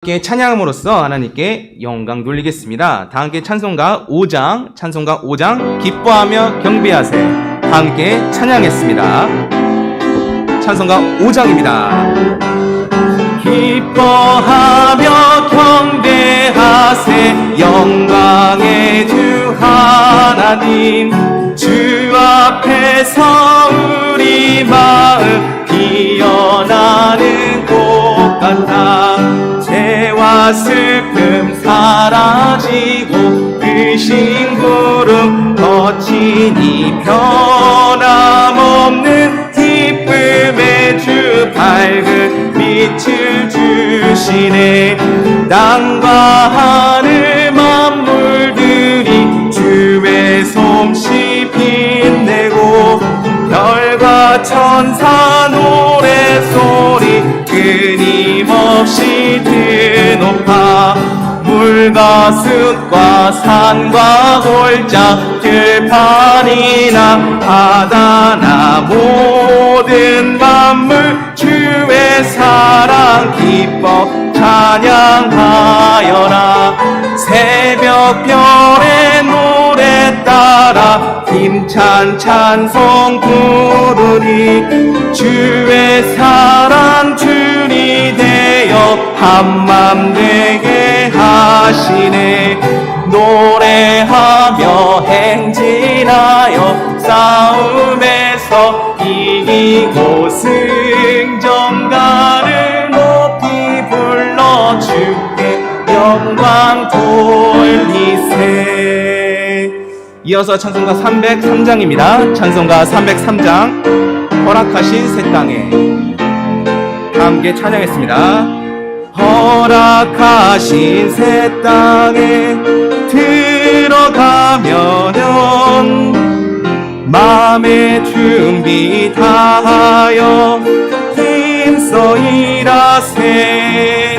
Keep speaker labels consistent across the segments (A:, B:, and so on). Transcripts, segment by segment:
A: 함께 찬양함으로써 하나님께 영광 돌리겠습니다. 다 함께 찬송가 5장 기뻐하며 경배하세. 다 함께 찬양했습니다. 찬송가 5장입니다. 기뻐하며 경배하세. 영광의 주 하나님, 주 앞에서 우리 마음 피어나는 꽃 같아. 죄와 슬픔 사라지고 의심 구름 거치니 변함없는 기쁨의 주 밝은 빛을 주시네. 땅과 하늘 만물들이 주의 솜씨 빛내고 별과 천사 노래소리 끊임없이 드높아. 물과 숲과 산과 골짜 들판이나 바다나 모든 만물 주의 사랑 기뻐 찬양하여라. 새벽별의 노래 따라 힘찬 찬송 부르니 주의 사랑 줄이 되어 한맘 되게 하시네. 노래하며 행진하여 싸움에서 이기고 승전가를 높이 불러 주께 영광 돌리세. 이어서 찬송가 303장입니다. 찬송가 303장 허락하신 새 땅에 함께 찬양했습니다. 허락하신 새 땅에 들어가면은 마음의 준비 다하여 힘써 일하세.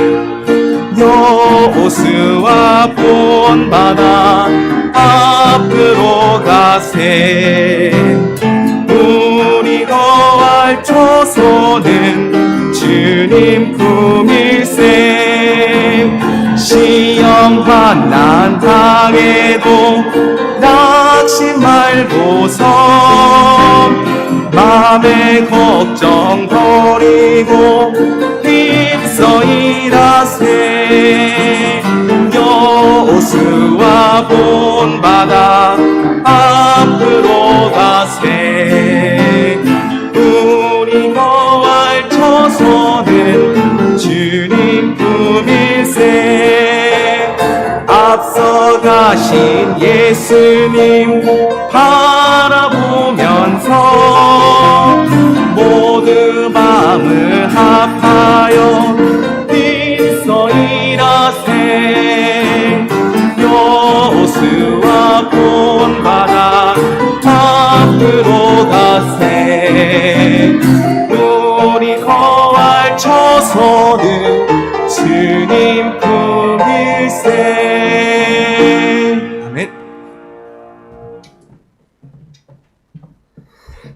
A: 여호수아 본받아 앞으로 가세. 우리 거할 초소는 주님 품일세. 시험 환난 당해도 낙심 말고서 맘의 걱정 버리고 힘써 일하세. 여호수아 본받아 앞으로 가세. 우리 거할 처소는 주님 품일세. 앞서 가신 예수님 바라보면서 모두 마음을 합하여 힘써 일하세. 여호수아 본받아 앞으로 가세. 우리 거할 처소는 주님 품일세. 아멘.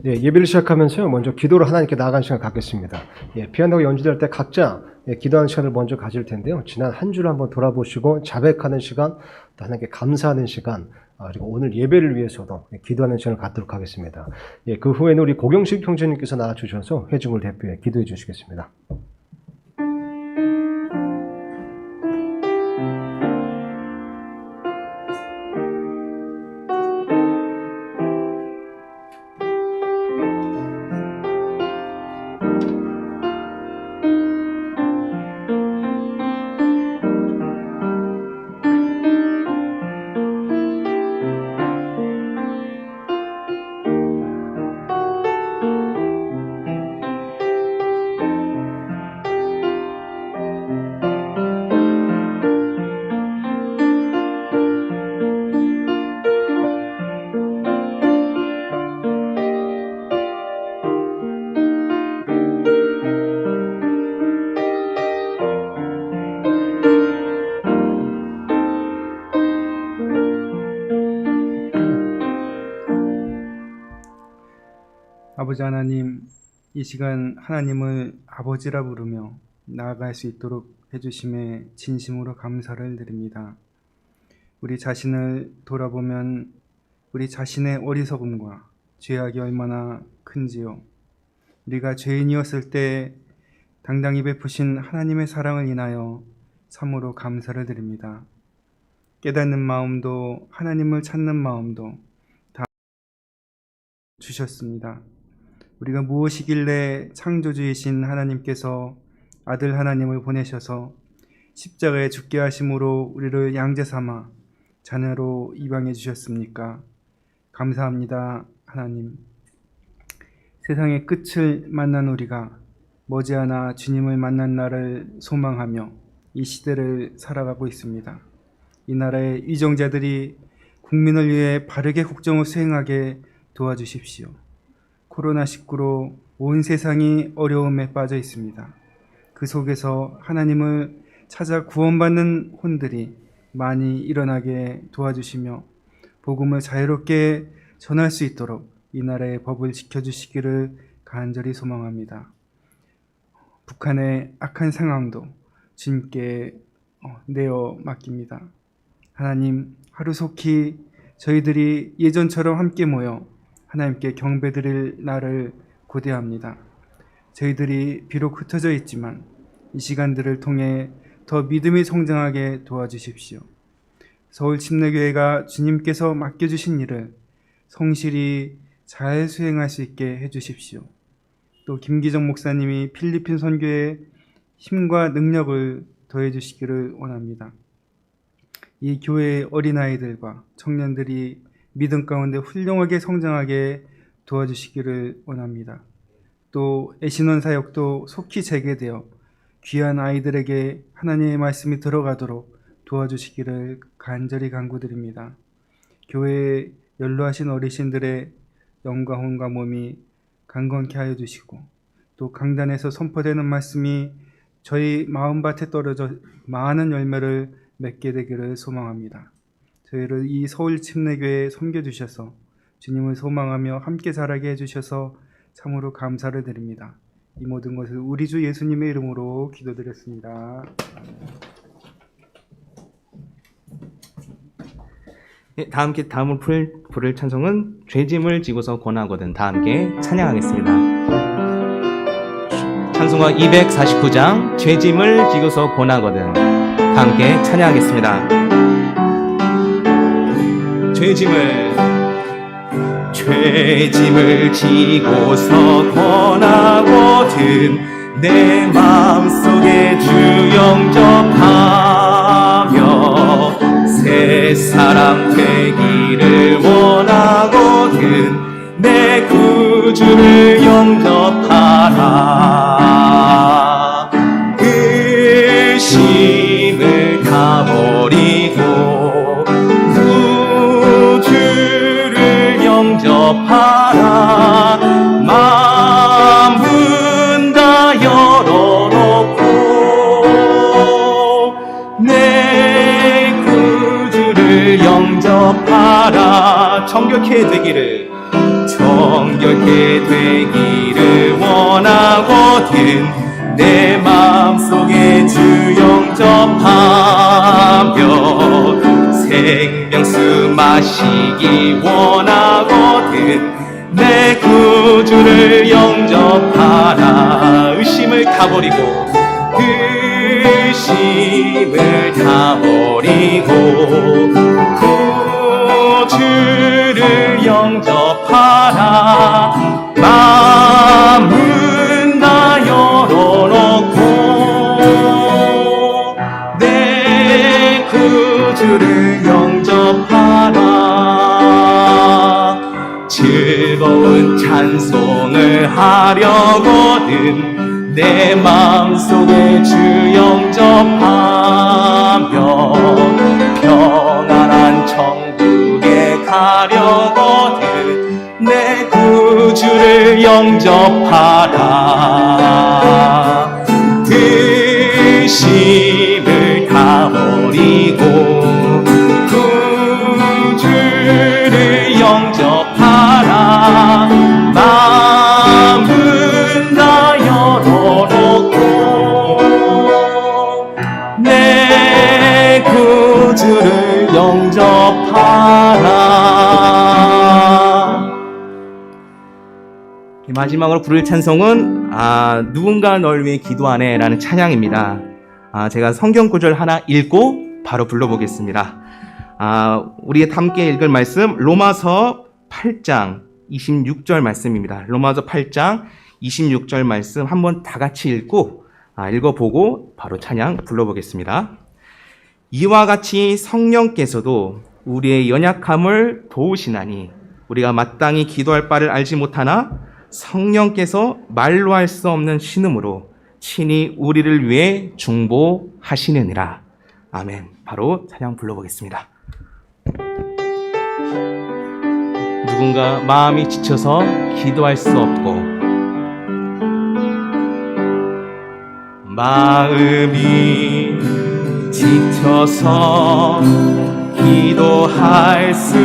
B: 네, 예배를 시작하면서요, 먼저 기도로 하나님께 나아가는 시간 갖겠습니다. 피아노가 연주될 때 각자 기도하는 시간을 먼저 가질 텐데요. 지난 한 주를 한번 돌아보시고 자백하는 시간, 또 하나님께 감사하는 시간, 그리고 오늘 예배를 위해서도 기도하는 시간을 갖도록 하겠습니다. 그 후에는 우리 고경식 형제님께서 나와주셔서 회중을 대표해 기도해 주시겠습니다.
C: 아버지 하나님, 이 시간 하나님을 아버지라 부르며 나아갈 수 있도록 해주심에 진심으로 감사를 드립니다. 우리 자신을 돌아보면 우리 자신의 어리석음과 죄악이 얼마나 큰지요. 우리가 죄인이었을 때 당당히 베푸신 하나님의 사랑을 인하여 참으로 감사를 드립니다. 깨닫는 마음도 하나님을 찾는 마음도 다 주셨습니다. 우리가 무엇이길래 창조주이신 하나님께서 아들 하나님을 보내셔서 십자가에 죽게 하심으로 우리를 양제 삼아 자녀로 입양해 주셨습니까? 감사합니다, 하나님. 세상의 끝을 만난 우리가 머지않아 주님을 만난 날을 소망하며 이 시대를 살아가고 있습니다. 이 나라의 위정자들이 국민을 위해 바르게 국정을 수행하게 도와주십시오. 코로나19로 온 세상이 어려움에 빠져 있습니다. 그 속에서 하나님을 찾아 구원받는 혼들이 많이 일어나게 도와주시며 복음을 자유롭게 전할 수 있도록 이 나라의 법을 지켜주시기를 간절히 소망합니다. 북한의 악한 상황도 주님께 내어 맡깁니다. 하나님, 하루속히 저희들이 예전처럼 함께 모여 하나님께 경배드릴 날을 고대합니다. 저희들이 비록 흩어져 있지만 이 시간들을 통해 더 믿음이 성장하게 도와주십시오. 서울 침례교회가 주님께서 맡겨주신 일을 성실히 잘 수행할 수 있게 해주십시오. 또 김기정 목사님이 필리핀 선교에 힘과 능력을 더해 주시기를 원합니다. 이 교회의 어린아이들과 청년들이 믿음 가운데 훌륭하게 성장하게 도와주시기를 원합니다. 또 애신원 사역도 속히 재개되어 귀한 아이들에게 하나님의 말씀이 들어가도록 도와주시기를 간절히 간구드립니다. 교회에 연로하신 어르신들의 영과 혼과 몸이 강건케 하여 주시고 또 강단에서 선포되는 말씀이 저희 마음밭에 떨어져 많은 열매를 맺게 되기를 소망합니다. 저희를 이 서울 침례교회에 섬겨주셔서 주님을 소망하며 함께 자라게 해주셔서 참으로 감사를 드립니다. 이 모든 것을 우리 주 예수님의 이름으로 기도드렸습니다.
A: 예, 다음으로 부를 찬송은 죄짐을 지고서 권하거든. 다 함께 찬양하겠습니다. 찬송가 249장 죄짐을 지고서 권하거든. 다 함께 찬양하겠습니다. 죄짐을 지고서 권하거든 내 마음속에 주 영접하며 새 사람 되기를 원하거든 내 구주를 영접하라. 의심을 다 버리고 구주를 영접하라. 마음은 다 열어놓고 내 구주를 영접하라. 정결케 되기를 원하거든 내 마음속에 주 영접하며 생명수 마시기 원하거든 내 구주를 영접하라. 의심을 다 버리고 구주를 영접하라. 마음은 다 열어놓고 내 구주를 영접하라. 즐거운 찬송을 하려거든 내 마음속에 주 영접하며 평안한 천국에 가려거든 내 구주를 영접하라. 의심을 다 버리고 구주를 영접하라. 마음은 다 열어놓고 구주를 영접하라. 마지막으로 부를 찬송은 누군가 널 위해 기도하네 라는 찬양입니다. 제가 성경 구절 하나 읽고 바로 불러보겠습니다. 우리가 함께 읽을 말씀 로마서 8장 26절 말씀입니다. 로마서 8장 26절 말씀 한번 다 같이 읽어보고 바로 찬양 불러보겠습니다. 이와 같이 성령께서도 우리의 연약함을 도우시나니 우리가 마땅히 기도할 바를 알지 못하나 성령께서 말로 할 수 없는 신음으로 친히 우리를 위해 중보하시느니라. 아멘. 바로 찬양 불러보겠습니다. 누군가 마음이 지쳐서 기도할 수 없고 마음이 지쳐서 기도할 수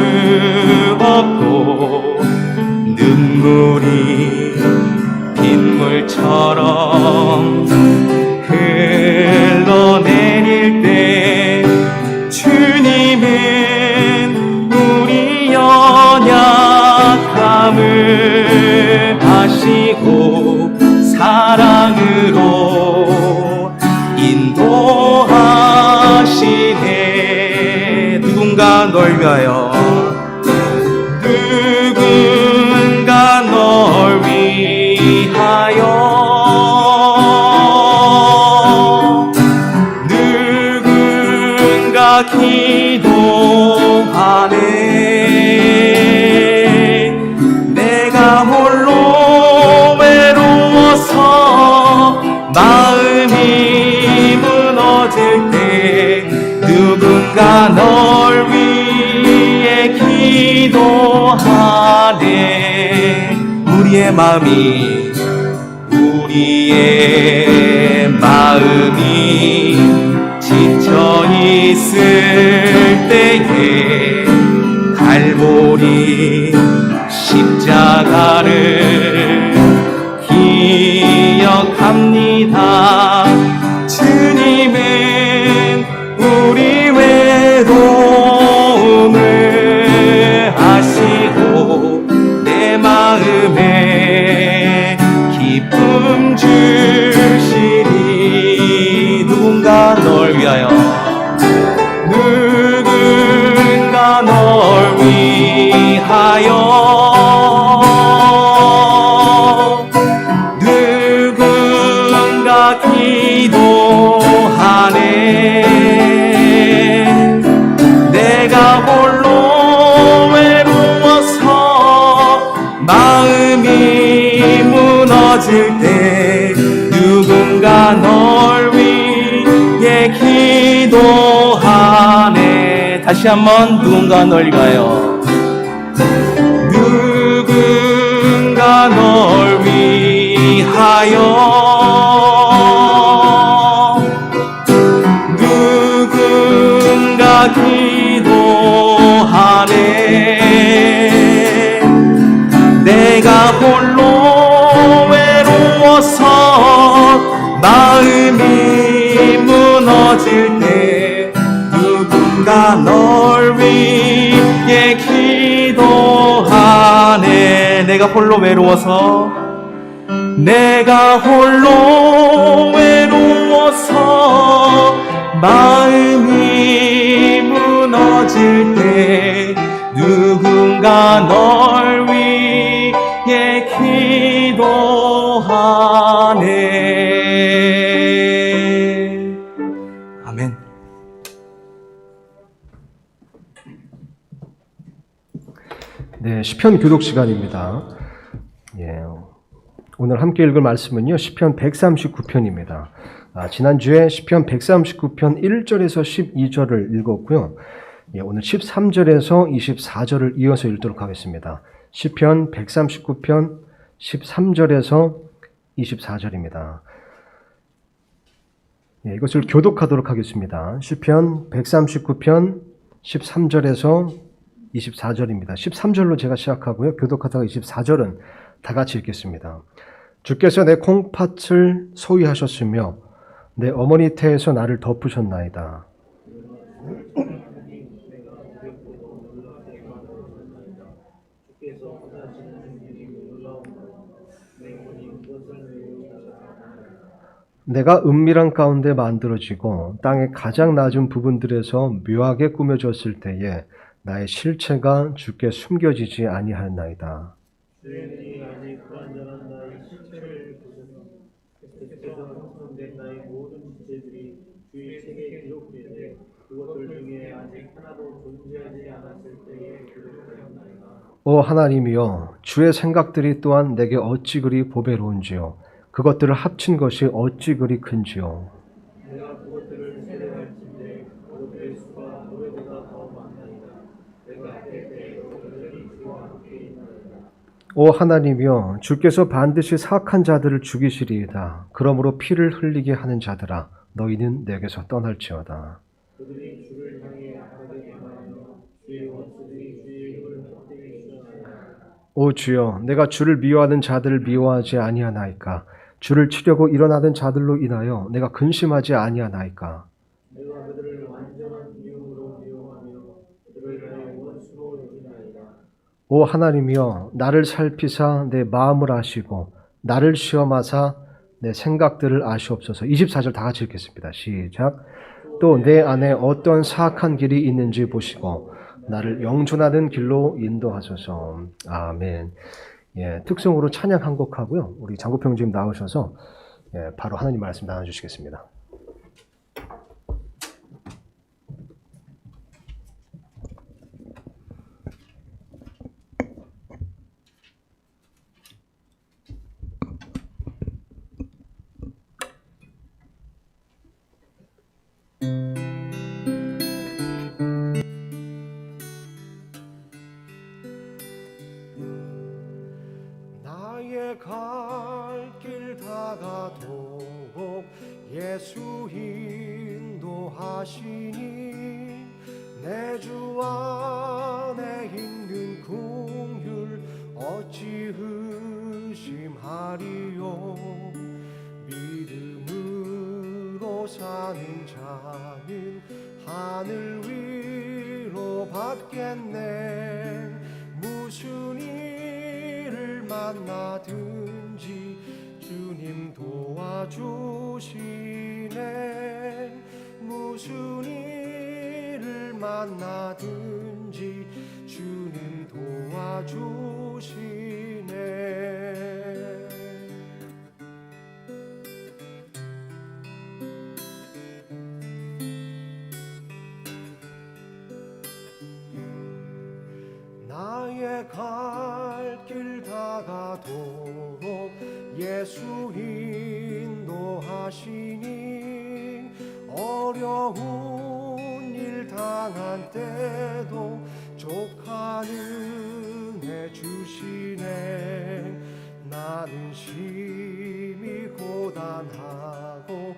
A: 없고 눈물이 빗물처럼 흘러내릴 때 주님은 우리 연약함을 아시고 사랑으로 인도하시네. 누군가 널 위하여 누군가 널 위하여 누군가 기도하네. 내가 홀로 외로워서 마음이 무너질 때 누군가 널 위해 기도하네. 우리의 마음이 지쳐 있을 때에 갈보리 십자가를 기억합니다. 주님은 우리 외로움을 아시고 내 마음에 기쁨 주시니. 누군가 널 위하여 누군가 널 위하여 누군가 기도하네. 내가 홀로 외로워서 마음이 무너질 때 누군가 널 위해 기도하네. 다시 한번 누군가 널 위하여 누군가 널 위하여 누군가 기도하네. 내가 홀로 외로워서 마음이 무너질 때 누군가 널 위해 기도하네. 내가 홀로 외로워서 마음이 무너질 때 누군가 널 위해 기도하네. 아멘.
B: 네, 시편 교독 시간입니다. 예, 오늘 함께 읽을 말씀은요, 시편 139편입니다. 지난주에 시편 139편 1절에서 12절을 읽었고요. 예, 오늘 13절에서 24절을 이어서 읽도록 하겠습니다. 시편 139편 13절에서 24절입니다. 예, 이것을 교독하도록 하겠습니다. 시편 139편 13절에서 24절입니다. 13절로 제가 시작하고요. 교독하다가 24절은 다 같이 읽겠습니다. 주께서 내 콩팥을 소유하셨으며 내 어머니 태에서 나를 덮으셨나이다. 내가 은밀한 가운데 만들어지고 땅의 가장 낮은 부분들에서 묘하게 꾸며졌을 때에 나의 실체가 주께 숨겨지지 아니하였나이다.
D: 주인이 아직 불완전한 나의 실체를 보셔서 계속해서 형성된 나의 모든 지체들이 주의 책에 기록되되 그것들 중에 아직 하나도 존재하지 않았을 때에 기록되었나이다.
B: 오 하나님이여, 주의 생각들이 또한 내게 어찌 그리 보배로운지요. 그것들을 합친 것이 어찌 그리 큰지요.
D: 내가 그것들을 세례할진대 그것들의 수가 노래보다 더 많나이다. 내가 할 때 그것들이 주와 함께 있나이다.
B: 오 하나님이여, 주께서 반드시 사악한 자들을 죽이시리이다. 그러므로 피를 흘리게 하는 자들아, 너희는 내게서 떠날지어다.
D: 그들이 주를 향해 악하게 행하며 주의 원수들이 주의 이름을 헛되이 주장하나이다.
B: 오 주여, 내가 주를 미워하는 자들을 미워하지 아니하나이까? 주를 치려고 일어나는 자들로 인하여 내가 근심하지 아니하나이까?
D: 내가 그들을 완전한 이름으로 미워하며 그들을 나의 원수로 여기나이다.
B: 오 하나님이여, 나를 살피사 내 마음을 아시고 나를 시험하사 내 생각들을 아시옵소서. 24절 다 같이 읽겠습니다. 시작. 또 내 안에 어떤 사악한 길이 있는지 보시고 나를 영존하는 길로 인도하소서. 아멘. 예, 특성으로 찬양 한 곡 하고요. 우리 장구평 지금 나오셔서 바로 하나님 말씀 나눠주시겠습니다. 나의 갈 길 다가도록 예수 인도하시니 내 주 안에 있는 긍휼 어찌 의심하리요. 믿음으로 사는 자는 하늘 위로 받겠네. 무슨 일을 만나든지 주님 도와주시네. 무슨 일을 만나든지 주님 도와주시네. 나의 갈 길 다가도록 예수 인도하시니 어려운 일 당한 때도 족한 은혜 주시네. 나는 심히 고단하고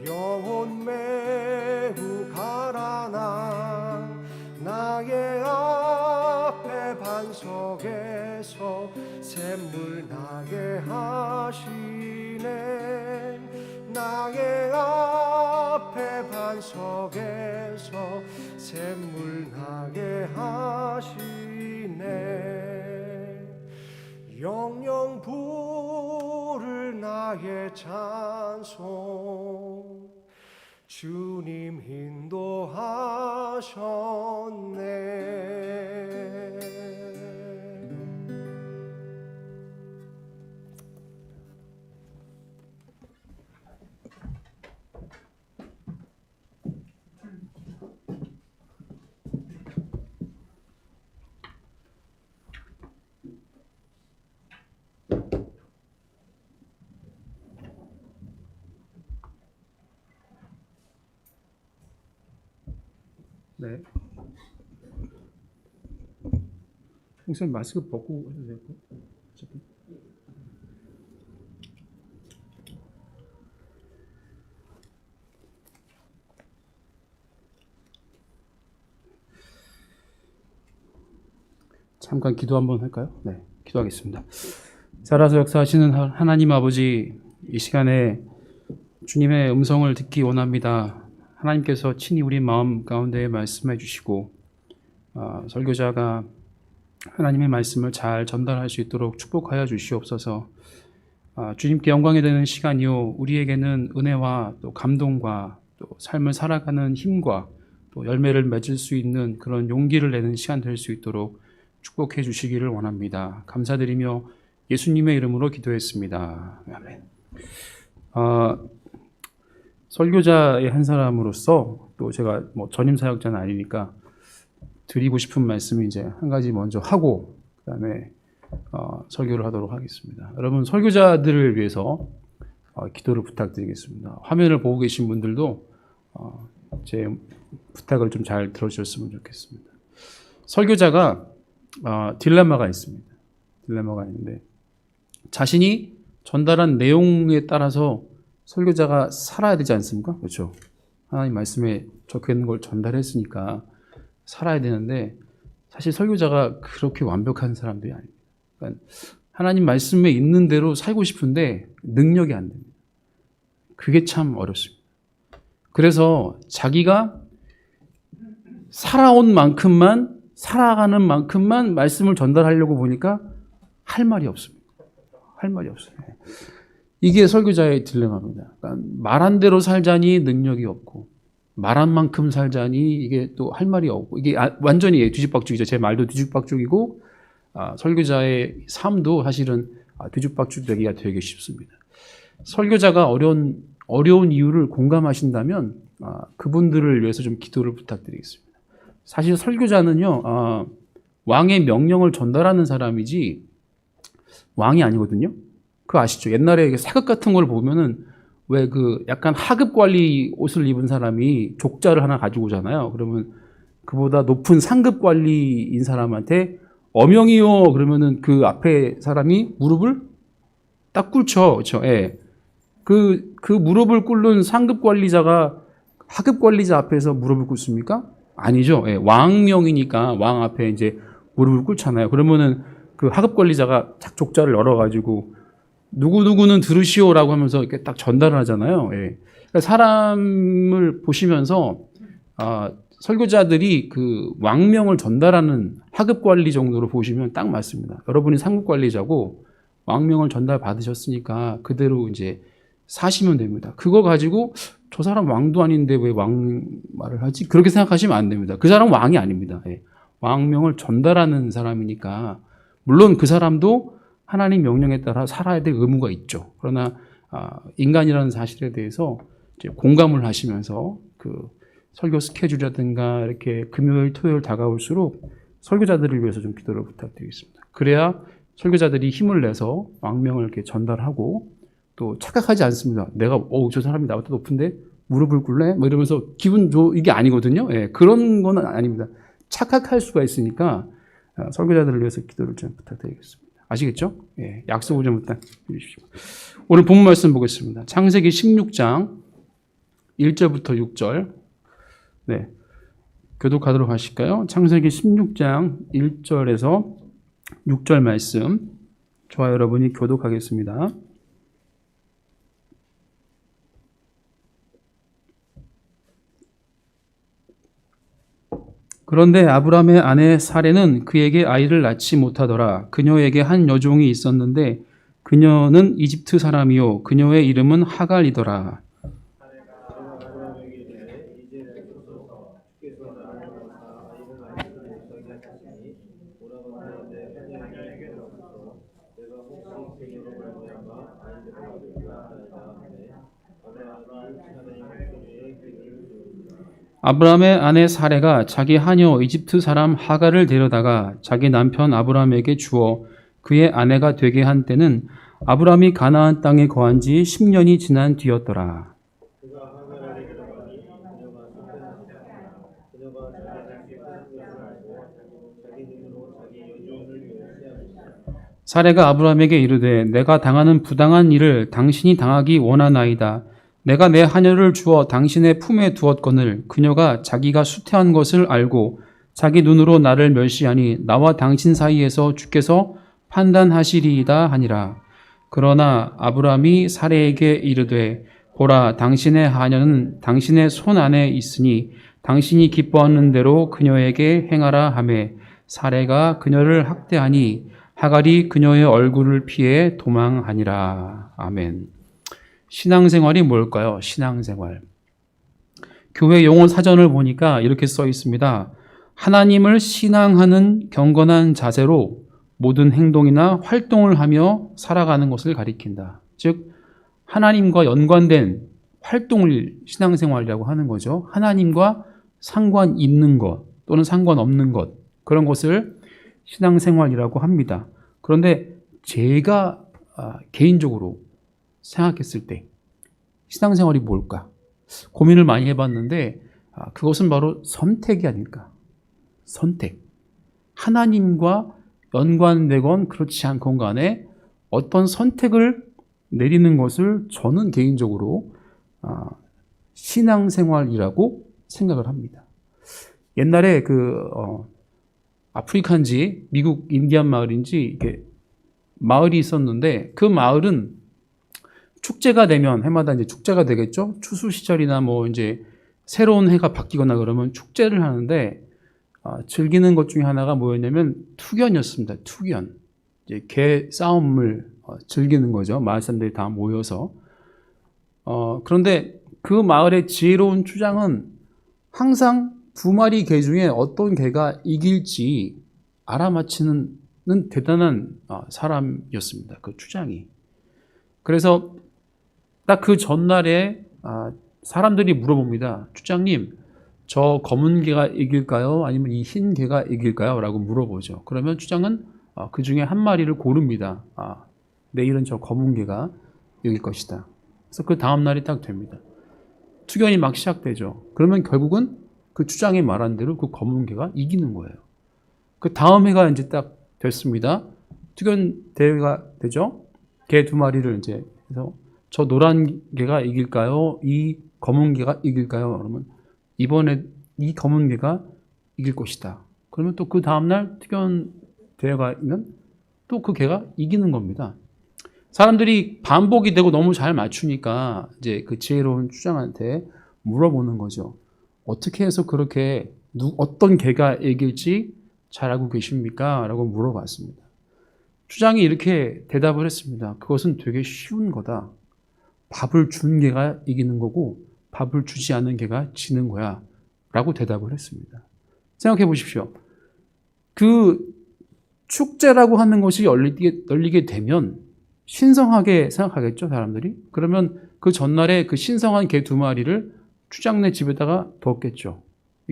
B: 영혼 매우 가라나 나의 앞에 반석에서 샘물 나게 하시네. 나의 앞에 반석에서 샘물 나게 하시네. 영영 부를 나의 찬송 주님 인도하셨네.
C: 네. 선생님 마스크 벗고 해도 되고. 어차피. 잠깐 기도 한번 할까요? 네, 기도하겠습니다. 살아서 역사하시는 하나님 아버지, 이 시간에 주님의 음성을 듣기 원합니다. 하나님께서 친히 우리 마음 가운데 말씀해 주시고 설교자가 하나님의 말씀을 잘 전달할 수 있도록 축복하여 주시옵소서. 주님께 영광이 되는 시간이요, 우리에게는 은혜와 또 감동과 또 삶을 살아가는 힘과 또 열매를 맺을 수 있는 그런 용기를 내는 시간 될 수 있도록 축복해 주시기를 원합니다. 감사드리며 예수님의 이름으로 기도했습니다. 아멘. 설교자의 한 사람으로서 또 제가 뭐 전임 사역자는 아니니까 드리고 싶은 말씀이 이제 한 가지 먼저 하고 그다음에 설교를 하도록 하겠습니다. 여러분, 설교자들을 위해서 기도를 부탁드리겠습니다. 화면을 보고 계신 분들도 제 부탁을 좀 잘 들어주셨으면 좋겠습니다. 설교자가 딜레마가 있습니다. 딜레마가 있는데 자신이 전달한 내용에 따라서 설교자가 살아야 되지 않습니까? 그렇죠. 하나님 말씀에 적혀 있는 걸 전달했으니까 살아야 되는데 사실 설교자가 그렇게 완벽한 사람들이 아닙니다. 그러니까 하나님 말씀에 있는 대로 살고 싶은데 능력이 안 됩니다. 그게 참 어렵습니다. 그래서 자기가 살아온 만큼만, 살아가는 만큼만 말씀을 전달하려고 보니까 할 말이 없습니다. 할 말이 없어요. 이게 설교자의 딜레마입니다. 그러니까 말한 대로 살자니 능력이 없고, 말한 만큼 살자니 이게 또 할 말이 없고, 이게 완전히 뒤죽박죽이죠. 제 말도 뒤죽박죽이고, 설교자의 삶도 사실은 뒤죽박죽되기가 되게 쉽습니다. 설교자가 어려운 이유를 공감하신다면 그분들을 위해서 좀 기도를 부탁드리겠습니다. 사실 설교자는요, 왕의 명령을 전달하는 사람이지 왕이 아니거든요. 그거 아시죠? 옛날에 사극 같은 걸 보면은 왜 그 약간 하급 관리 옷을 입은 사람이 족자를 하나 가지고 오잖아요. 그러면 그보다 높은 상급 관리인 사람한테 어명이요 그러면은 그 앞에 사람이 무릎을 딱 꿇죠. 그렇죠? 예. 그 무릎을 꿇는 상급 관리자가 하급 관리자 앞에서 무릎을 꿇습니까? 아니죠. 예. 왕명이니까 왕 앞에 이제 무릎을 꿇잖아요. 그러면은 그 하급 관리자가 족자를 열어가지고 누구누구는 들으시오라고 하면서 이렇게 딱 전달을 하잖아요. 예. 그러니까 사람을 보시면서 설교자들이 그 왕명을 전달하는 하급 관리 정도로 보시면 딱 맞습니다. 여러분이 상급 관리자고 왕명을 전달 받으셨으니까 그대로 이제 사시면 됩니다. 그거 가지고 저 사람 왕도 아닌데 왜 왕 말을 하지? 그렇게 생각하시면 안 됩니다. 그 사람은 왕이 아닙니다. 예. 왕명을 전달하는 사람이니까 물론 그 사람도 하나님 명령에 따라 살아야 될 의무가 있죠. 그러나 인간이라는 사실에 대해서 이제 공감을 하시면서 그 설교 스케줄이라든가 이렇게 금요일, 토요일 다가올수록 설교자들을 위해서 좀 기도를 부탁드리겠습니다. 그래야 설교자들이 힘을 내서 왕명을 이렇게 전달하고 또 착각하지 않습니다. 내가 저 사람이 나보다 높은데 무릎을 꿇네? 뭐 이러면서 이게 아니거든요. 예, 그런 건 아닙니다. 착각할 수가 있으니까 설교자들을 위해서 기도를 좀 부탁드리겠습니다. 아시겠죠? 예, 약속을 좀 부탁드리십시오. 오늘 본문 말씀 보겠습니다. 창세기 16장 1절부터 6절. 네, 교독하도록 하실까요? 창세기 16장 1절에서 6절 말씀. 저와 여러분이 교독하겠습니다. 그런데 아브람의 아내 사레는 그에게 아이를 낳지 못하더라. 그녀에게 한 여종이 있었는데 그녀는 이집트 사람이요 그녀의 이름은 하갈이더라. 아브람의 아내 사레가 자기 하녀 이집트 사람 하갈을 데려다가 자기 남편 아브람에게 주어 그의 아내가 되게 한 때는 아브람이 가나안 땅에 거한 지 10년이 지난 뒤였더라. 사레가 아브람에게 이르되 내가 당하는 부당한 일을 당신이 당하기 원하나이다. 내가 내 하녀를 주어 당신의 품에 두었거늘 그녀가 자기가 수태한 것을 알고 자기 눈으로 나를 멸시하니 나와 당신 사이에서 주께서 판단하시리이다 하니라. 그러나 아브람이 사레에게 이르되 보라 당신의 하녀는 당신의 손 안에 있으니 당신이 기뻐하는 대로 그녀에게 행하라 하매 사레가 그녀를 학대하니 하갈이 그녀의 얼굴을 피해 도망하니라. 아멘. 신앙생활이 뭘까요? 신앙생활. 교회 용어 사전을 보니까 이렇게 써 있습니다. 하나님을 신앙하는 경건한 자세로 모든 행동이나 활동을 하며 살아가는 것을 가리킨다. 즉 하나님과 연관된 활동을 신앙생활이라고 하는 거죠. 하나님과 상관 있는 것 또는 상관없는 것, 그런 것을 신앙생활이라고 합니다. 그런데 제가 개인적으로 생각했을 때 신앙생활이 뭘까? 고민을 많이 해봤는데 그것은 바로 선택이 아닐까. 선택. 하나님과 연관되건 그렇지 않건 간에 어떤 선택을 내리는 것을 저는 개인적으로 신앙생활이라고 생각을 합니다. 옛날에 아프리카인지 미국 인디안 마을인지 이렇게 마을이 있었는데 그 마을은 축제가 되면 해마다 이제 축제가 되겠죠. 추수 시절이나 뭐 이제 새로운 해가 바뀌거나 그러면 축제를 하는데 즐기는 것 중에 하나가 뭐였냐면 투견이었습니다. 투견. 이제 개 싸움을 즐기는 거죠. 마을 사람들이 다 모여서. 그런데 그 마을의 지혜로운 추장은 항상 두 마리 개 중에 어떤 개가 이길지 알아맞히는 대단한 사람이었습니다. 그 추장이. 그래서 딱 그 전날에 사람들이 물어봅니다. 추장님, 저 검은 개가 이길까요? 아니면 이 흰 개가 이길까요? 라고 물어보죠. 그러면 추장은 그 중에 한 마리를 고릅니다. 내일은 저 검은 개가 이길 것이다. 그래서 그 다음 날이 딱 됩니다. 투견이 막 시작되죠. 그러면 결국은 그 추장이 말한 대로 그 검은 개가 이기는 거예요. 그 다음 해가 이제 딱 됐습니다. 투견 대회가 되죠. 개 두 마리를 이제 해서 저 노란 개가 이길까요? 이 검은 개가 이길까요? 그러면 이번에 이 검은 개가 이길 것이다. 그러면 또 그 다음날 투견 대회가 있면 또 그 개가 이기는 겁니다. 사람들이 반복이 되고 너무 잘 맞추니까 이제 그 지혜로운 추장한테 물어보는 거죠. 어떻게 해서 그렇게 어떤 개가 이길지 잘 알고 계십니까? 라고 물어봤습니다. 추장이 이렇게 대답을 했습니다. 그것은 되게 쉬운 거다. 밥을 준 개가 이기는 거고 밥을 주지 않는 개가 지는 거야. 라고 대답을 했습니다. 생각해 보십시오. 그 축제라고 하는 것이 열리게 되면 신성하게 생각하겠죠, 사람들이? 그러면 그 전날에 그 신성한 개 두 마리를 추장네 집에다가 뒀겠죠.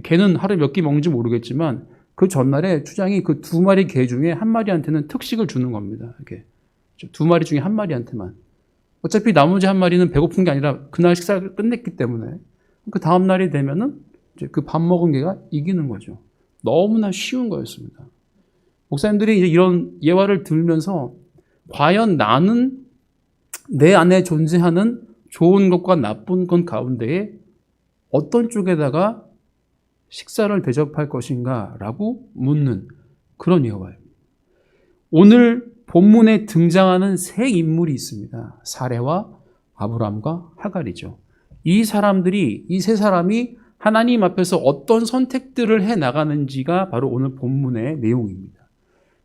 C: 개는 하루 몇 끼 먹는지 모르겠지만 그 전날에 추장이 그 두 마리 개 중에 한 마리한테는 특식을 주는 겁니다. 이렇게 두 마리 중에 한 마리한테만. 어차피 나머지 한 마리는 배고픈 게 아니라 그날 식사를 끝냈기 때문에 그 다음 날이 되면은 이제 그 밥 먹은 개가 이기는 거죠. 너무나 쉬운 거였습니다. 목사님들이 이제 이런 예화를 들면서 과연 나는 내 안에 존재하는 좋은 것과 나쁜 것 가운데에 어떤 쪽에다가 식사를 대접할 것인가 라고 묻는 그런 예화입니다. 오늘 본문에 등장하는 세 인물이 있습니다. 사레와 아브람과 하갈이죠. 이 세 사람이 하나님 앞에서 어떤 선택들을 해 나가는지가 바로 오늘 본문의 내용입니다.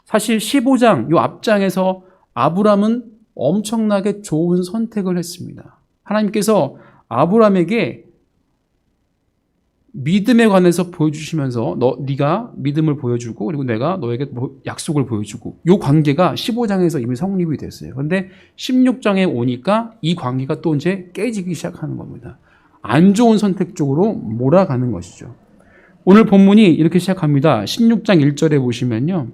C: 사실 15장, 이 앞장에서 아브람은 엄청나게 좋은 선택을 했습니다. 하나님께서 아브람에게 믿음에 관해서 보여주시면서 네가 믿음을 보여주고 그리고 내가 너에게 약속을 보여주고 이 관계가 15장에서 이미 성립이 됐어요. 그런데 16장에 오니까 이 관계가 또 이제 깨지기 시작하는 겁니다. 안 좋은 선택 쪽으로 몰아가는 것이죠. 오늘 본문이 이렇게 시작합니다. 16장 1절에 보시면요.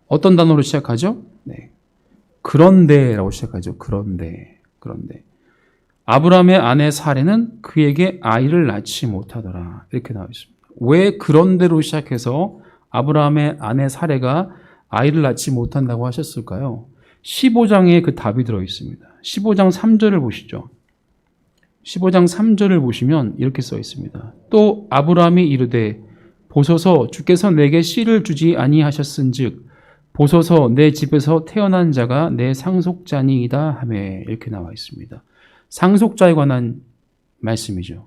C: 어떤 단어로 시작하죠? 네. 그런데라고 시작하죠. 그런데. 아브람의 아내 사레는 그에게 아이를 낳지 못하더라. 이렇게 나와 있습니다. 왜 그런데로 시작해서 아브람의 아내 사레가 아이를 낳지 못한다고 하셨을까요? 15장에 그 답이 들어 있습니다. 15장 3절을 보시죠. 15장 3절을 보시면 이렇게 써 있습니다. 또 아브람이 이르되 보소서 주께서 내게 씨를 주지 아니하셨은즉 보소서 내 집에서 태어난 자가 내 상속자니이다 하매 이렇게 나와 있습니다. 상속자에 관한 말씀이죠.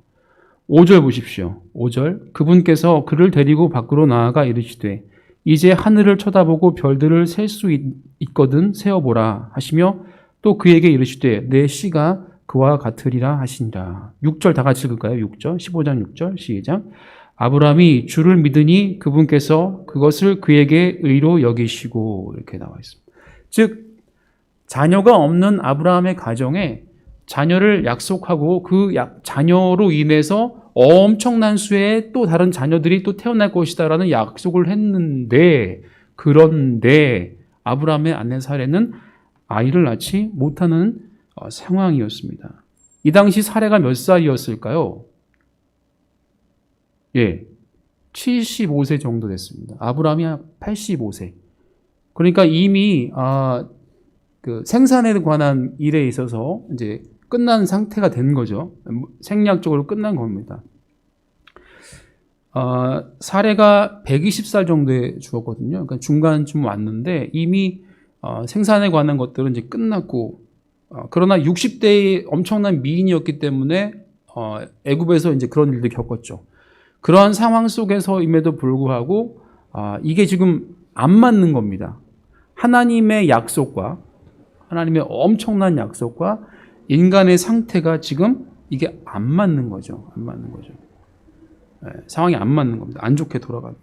C: 5절 보십시오. 5절 그분께서 그를 데리고 밖으로 나아가 이르시되 이제 하늘을 쳐다보고 별들을 셀 수 있거든 세어보라 하시며 또 그에게 이르시되 내 씨가 그와 같으리라 하시니라. 6절 다 같이 읽을까요? 6절 15장 6절 시작. 아브라함이 주를 믿으니 그분께서 그것을 그에게 의로 여기시고 이렇게 나와 있습니다. 즉 자녀가 없는 아브라함의 가정에 자녀를 약속하고 그 자녀로 인해서 엄청난 수의 또 다른 자녀들이 또 태어날 것이다라는 약속을 했는데 그런데 아브라함의 아내 사레는 아이를 낳지 못하는 상황이었습니다. 이 당시 사레가 몇 살이었을까요? 예, 75세 정도 됐습니다. 아브라함이 85세. 그러니까 이미 그 생산에 관한 일에 있어서 이제 끝난 상태가 된 거죠. 생략적으로 끝난 겁니다. 사례가 120살 정도에 죽었거든요. 그러니까 중간쯤 왔는데 이미 생산에 관한 것들은 이제 끝났고, 그러나 60대의 엄청난 미인이었기 때문에 애굽에서 이제 그런 일들을 겪었죠. 그러한 상황 속에서임에도 불구하고 이게 지금 안 맞는 겁니다. 하나님의 약속과 하나님의 엄청난 약속과 인간의 상태가 지금 이게 안 맞는 거죠. 안 맞는 거죠. 네, 상황이 안 맞는 겁니다. 안 좋게 돌아가는.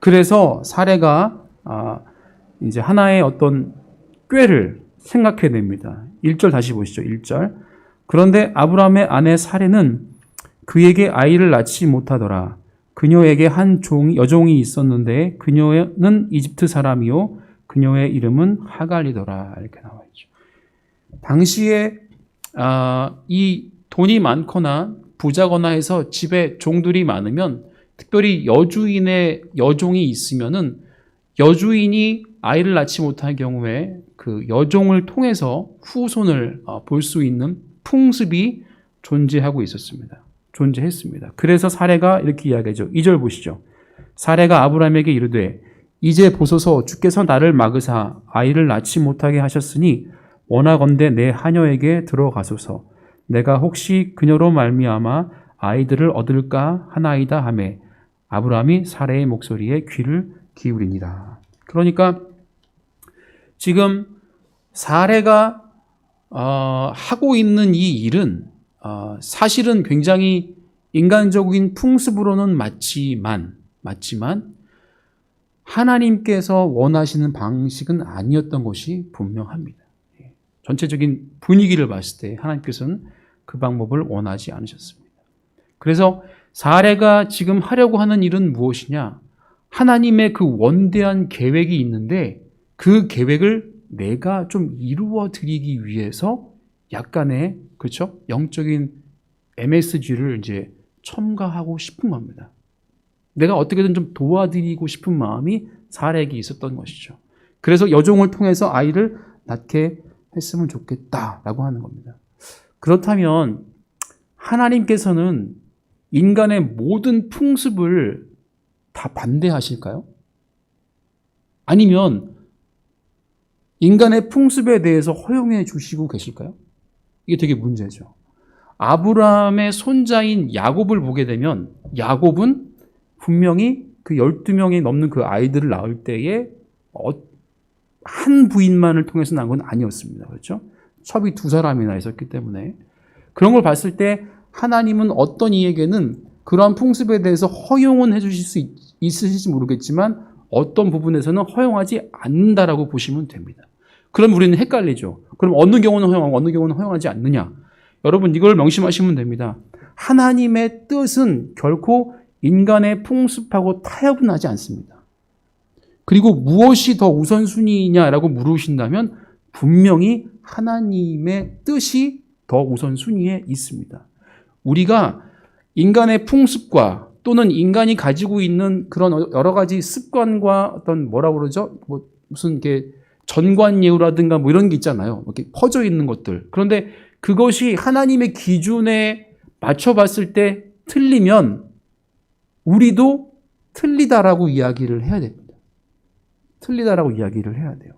C: 그래서 사례가 이제 하나의 어떤 꾀를 생각해냅니다. 1절 다시 보시죠. 1절. 그런데 아브라함의 아내 사례는 그에게 아이를 낳지 못하더라. 그녀에게 한 여종이 있었는데 그녀는 이집트 사람이요 그녀의 이름은 하갈이더라. 이렇게 나와 있죠. 당시에 이 돈이 많거나 부자거나 해서 집에 종들이 많으면 특별히 여주인의 여종이 있으면은 여주인이 아이를 낳지 못할 경우에 그 여종을 통해서 후손을 볼 수 있는 풍습이 존재했습니다. 그래서 사례가 이렇게 이야기하죠. 2절 보시죠. 사례가 아브라함에게 이르되 이제 보소서 주께서 나를 막으사 아이를 낳지 못하게 하셨으니 원하건대 내 하녀에게 들어가소서. 내가 혹시 그녀로 말미암아 아이들을 얻을까 하나이다 하매 아브라함이 사례의 목소리에 귀를 기울이니라. 그러니까 지금 사례가 하고 있는 이 일은 사실은 굉장히 인간적인 풍습으로는 맞지만 하나님께서 원하시는 방식은 아니었던 것이 분명합니다. 전체적인 분위기를 봤을 때 하나님께서는 그 방법을 원하지 않으셨습니다. 그래서 사례가 지금 하려고 하는 일은 무엇이냐? 하나님의 그 원대한 계획이 있는데 그 계획을 내가 좀 이루어 드리기 위해서 약간의 그렇죠? 영적인 MSG를 이제 첨가하고 싶은 겁니다. 내가 어떻게든 좀 도와드리고 싶은 마음이 사례에게 있었던 것이죠. 그래서 여종을 통해서 아이를 낳게 했으면 좋겠다라고 하는 겁니다. 그렇다면 하나님께서는 인간의 모든 풍습을 다 반대하실까요? 아니면 인간의 풍습에 대해서 허용해 주시고 계실까요? 이게 되게 문제죠. 아브라함의 손자인 야곱을 보게 되면 야곱은 분명히 그 12명이 넘는 그 아이들을 낳을 때에 한 부인만을 통해서 낳은 건 아니었습니다. 그렇죠? 첩이 2사람이나 있었기 때문에 그런 걸 봤을 때 하나님은 어떤 이에게는 그러한 풍습에 대해서 허용은 해주실 수 있으실지 모르겠지만 어떤 부분에서는 허용하지 않는다라고 보시면 됩니다. 그럼 우리는 헷갈리죠. 그럼 어느 경우는 허용하고 어느 경우는 허용하지 않느냐. 여러분 이걸 명심하시면 됩니다. 하나님의 뜻은 결코 인간의 풍습하고 타협은 하지 않습니다. 그리고 무엇이 더 우선순위냐라고 물으신다면 분명히 하나님의 뜻이 더 우선순위에 있습니다. 우리가 인간의 풍습과 또는 인간이 가지고 있는 그런 여러 가지 습관과 어떤 뭐라고 그러죠? 무슨 이렇게 전관예우라든가 이런 게 있잖아요. 이렇게 퍼져 있는 것들. 그런데 그것이 하나님의 기준에 맞춰봤을 때 틀리면 우리도 틀리다라고 이야기를 해야 됩니다. 틀리다라고 이야기를 해야 돼요.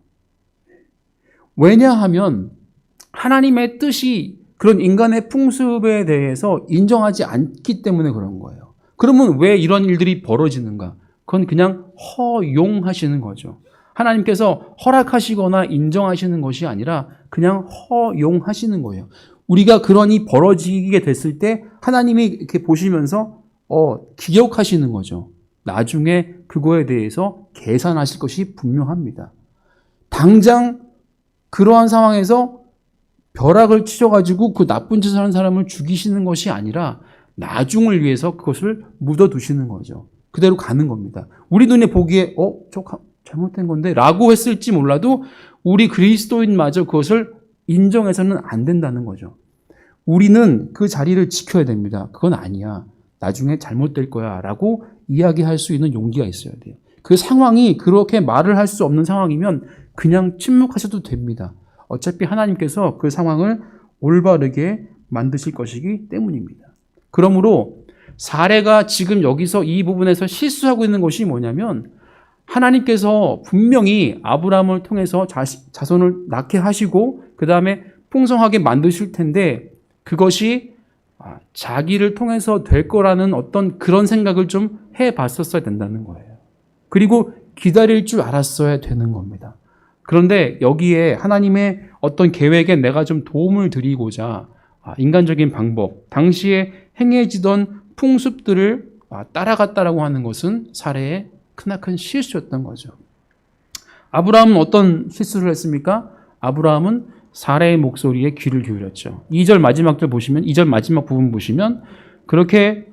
C: 왜냐하면 하나님의 뜻이 그런 인간의 풍습에 대해서 인정하지 않기 때문에 그런 거예요. 그러면 왜 이런 일들이 벌어지는가? 그건 그냥 허용하시는 거죠. 하나님께서 허락하시거나 인정하시는 것이 아니라 그냥 허용하시는 거예요. 우리가 그런 일이 벌어지게 됐을 때 하나님이 이렇게 보시면서 기억하시는 거죠. 나중에 그거에 대해서 계산하실 것이 분명합니다. 당장 그러한 상황에서 벼락을 치셔가지고 그 나쁜 짓을 하는 사람을 죽이시는 것이 아니라 나중을 위해서 그것을 묻어두시는 거죠. 그대로 가는 겁니다. 우리 눈에 보기에 저 잘못된 건데 라고 했을지 몰라도 우리 그리스도인마저 그것을 인정해서는 안 된다는 거죠. 우리는 그 자리를 지켜야 됩니다. 그건 아니야. 나중에 잘못될 거야 라고 이야기할 수 있는 용기가 있어야 돼요. 그 상황이 그렇게 말을 할 수 없는 상황이면 그냥 침묵하셔도 됩니다. 어차피 하나님께서 그 상황을 올바르게 만드실 것이기 때문입니다. 그러므로 사례가 지금 여기서 이 부분에서 실수하고 있는 것이 뭐냐면 하나님께서 분명히 아브라함을 통해서 자손을 낳게 하시고 그 다음에 풍성하게 만드실 텐데 그것이 자기를 통해서 될 거라는 어떤 그런 생각을 좀 해봤었어야 된다는 거예요. 그리고 기다릴 줄 알았어야 되는 겁니다. 그런데 여기에 하나님의 어떤 계획에 내가 좀 도움을 드리고자 인간적인 방법, 당시에 행해지던 풍습들을 따라갔다라고 하는 것은 사례의 크나큰 실수였던 거죠. 아브라함은 어떤 실수를 했습니까? 아브라함은 사례의 목소리에 귀를 기울였죠. 2절 마지막 부분 보시면 그렇게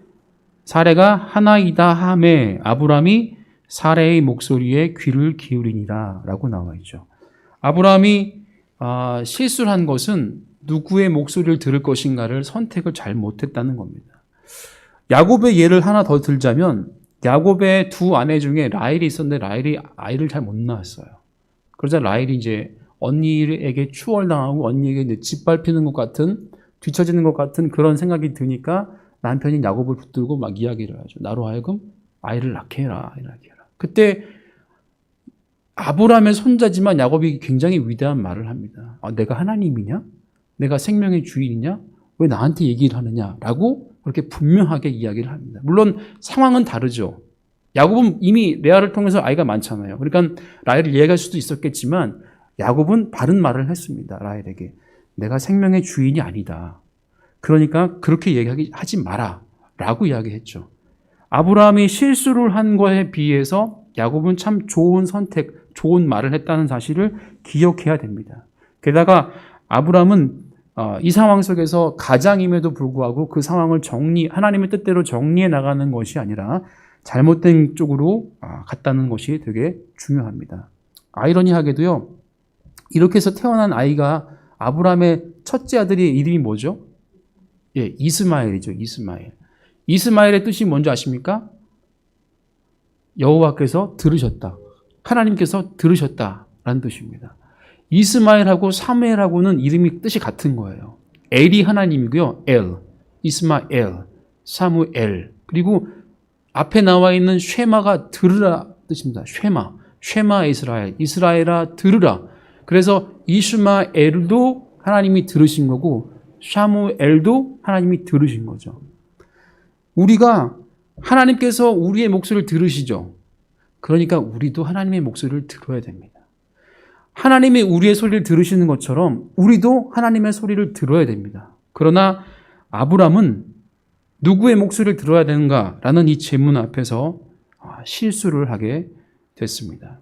C: 사례가 하나이다 하매 아브라함이 사례의 목소리에 귀를 기울이니라 라고 나와 있죠. 아브라함이 실수를 한 것은 누구의 목소리를 들을 것인가를 선택을 잘 못했다는 겁니다. 야곱의 예를 하나 더 들자면 야곱의 두 아내 중에 라헬이 있었는데 라헬이 아이를 잘 못 낳았어요. 그러자 라헬이 이제 언니에게 추월당하고 언니에게 이제 짓밟히는 것 같은 뒤처지는 것 같은 그런 생각이 드니까 남편이 야곱을 붙들고 막 이야기를 하죠. 나로 하여금 아이를 낳게 해라. 그때 아브라함의 손자지만 야곱이 굉장히 위대한 말을 합니다. 내가 하나님이냐? 내가 생명의 주인이냐? 왜 나한테 얘기를 하느냐라고 그렇게 분명하게 이야기를 합니다. 물론 상황은 다르죠. 야곱은 이미 레아를 통해서 아이가 많잖아요. 그러니까 라헬을 이해할 수도 있었겠지만 야곱은 바른 말을 했습니다. 라헬에게. 내가 생명의 주인이 아니다. 그러니까 그렇게 얘기하지 마라 라고 이야기했죠. 아브라함이 실수를 한 것에 비해서 야곱은 참 좋은 선택, 좋은 말을 했다는 사실을 기억해야 됩니다. 게다가 아브라함은 이 상황 속에서 가장임에도 불구하고 그 상황을 하나님의 뜻대로 정리해 나가는 것이 아니라 잘못된 쪽으로 갔다는 것이 되게 중요합니다. 아이러니하게도요, 이렇게 해서 태어난 아이가 아브라함의 첫째 아들의 이름이 뭐죠? 예, 이스마엘이죠. 이스마엘. 이스마엘의 뜻이 뭔지 아십니까? 여호와께서 들으셨다. 하나님께서 들으셨다라는 뜻입니다. 이스마엘하고 사무엘하고는 이름이 뜻이 같은 거예요. 엘이 하나님이고요. 이스마엘, 사무엘. 그리고 앞에 나와 있는 쉐마가 들으라 뜻입니다. 쉐마 이스라엘아 들으라. 그래서 이스마엘도 하나님이 들으신 거고 사무엘도 하나님이 들으신 거죠. 우리가 하나님께서 우리의 목소리를 들으시죠. 그러니까 우리도 하나님의 목소리를 들어야 됩니다. 하나님이 우리의 소리를 들으시는 것처럼 우리도 하나님의 소리를 들어야 됩니다. 그러나 아브람은 누구의 목소리를 들어야 되는가라는 이 질문 앞에서 실수를 하게 됐습니다.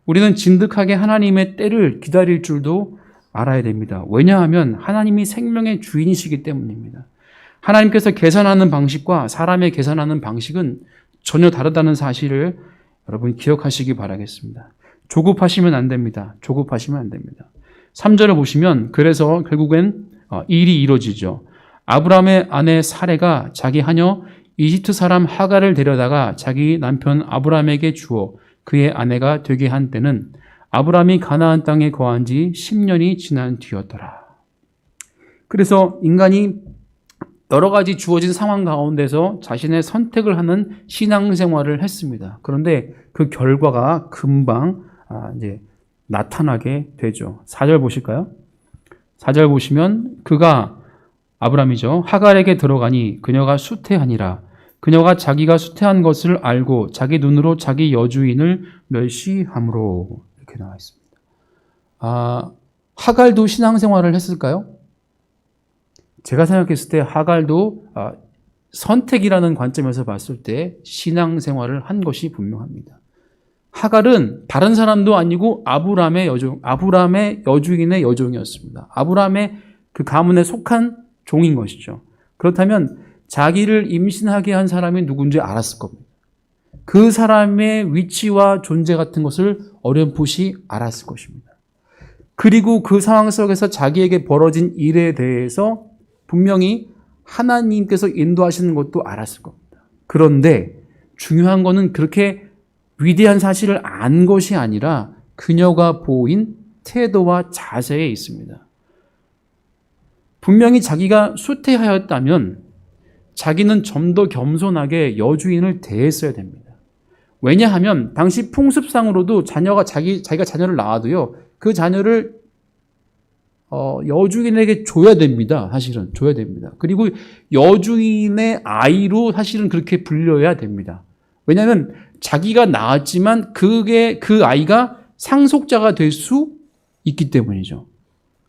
C: 우리는 진득하게 하나님의 때를 기다릴 줄도 알아야 됩니다. 왜냐하면 하나님이 생명의 주인이시기 때문입니다. 하나님께서 계산하는 방식과 사람의 계산하는 방식은 전혀 다르다는 사실을 여러분 기억하시기 바라겠습니다. 조급하시면 안 됩니다. 3절을 보시면 그래서 결국엔 일이 이루어지죠. 아브라함의 아내 사레가 자기 하녀 이집트 사람 하갈을 데려다가 자기 남편 아브라함에게 주어 그의 아내가 되게 한 때는 아브라함이 가나안 땅에 거한 지 10년이 지난 뒤였더라. 그래서 인간이 여러 가지 주어진 상황 가운데서 자신의 선택을 하는 신앙생활을 했습니다. 그런데 그 결과가 금방 이제 나타나게 되죠. 4절 보실까요? 4절 보시면 그가 아브라함이죠. 하갈에게 들어가니 그녀가 수태하니라. 그녀가 자기가 수태한 것을 알고 자기 눈으로 자기 여주인을 멸시함으로 이렇게 나와 있습니다. 하갈도 신앙생활을 했을까요? 제가 생각했을 때 하갈도 선택이라는 관점에서 봤을 때 신앙생활을 한 것이 분명합니다. 하갈은 다른 사람도 아니고 아브람의 여주인의 여종이었습니다. 아브람의 그 가문에 속한 종인 것이죠. 그렇다면 자기를 임신하게 한 사람이 누군지 알았을 겁니다. 그 사람의 위치와 존재 같은 것을 어렴풋이 알았을 것입니다. 그리고 그 상황 속에서 자기에게 벌어진 일에 대해서 분명히 하나님께서 인도하시는 것도 알았을 겁니다. 그런데 중요한 것은 그렇게 위대한 사실을 안 것이 아니라 그녀가 보인 태도와 자세에 있습니다. 분명히 자기가 수태하였다면 자기는 좀 더 겸손하게 여주인을 대했어야 됩니다. 왜냐하면 당시 풍습상으로도 자기가 자녀를 낳아도요, 그 자녀를 여주인에게 줘야 됩니다. 사실은 줘야 됩니다. 그리고 여주인의 아이로 사실은 그렇게 불려야 됩니다. 왜냐하면 자기가 낳았지만 그 아이가 상속자가 될 수 있기 때문이죠.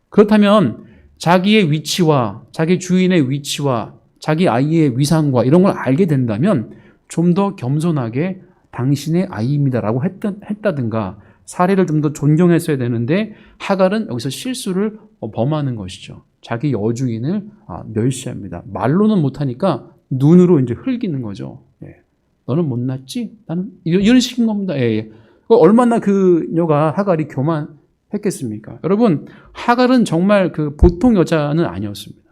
C: 그렇다면 자기의 위치와 자기 주인의 위치와 자기 아이의 위상과 이런 걸 알게 된다면 좀 더 겸손하게 당신의 아이입니다라고 했다든가 사례를 좀 더 존경했어야 되는데 하갈은 여기서 실수를 범하는 것이죠. 자기 여주인을 멸시합니다. 말로는 못하니까 눈으로 이제 흘기는 거죠. 예. 너는 못났지? 나는 이런 식인 겁니다. 예. 얼마나 그녀가 하갈이 교만했겠습니까? 여러분, 하갈은 정말 그 보통 여자는 아니었습니다.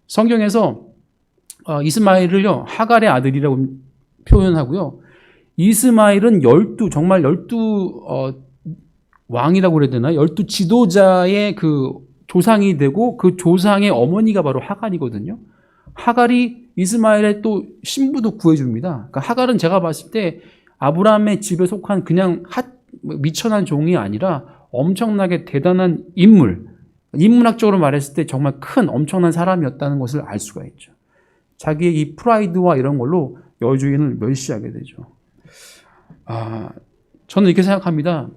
C: 성경에서 이스마엘을요 하갈의 아들이라고 표현하고요. 이스마엘은 정말 12 왕이라고 그래야 되나? 12 지도자의 그 조상이 되고 그 조상의 어머니가 바로 하갈이거든요. 하갈이 이스마엘의 또 신부도 구해줍니다. 그러니까 하갈은 제가 봤을 때 아브라함의 집에 속한 그냥 미천한 종이 아니라 엄청나게 대단한 인문학적으로 말했을 때 정말 큰 엄청난 사람이었다는 것을 알 수가 있죠. 자기의 이 프라이드와 이런 걸로 여주인을 멸시하게 되죠. 저는 이렇게 생각합니다.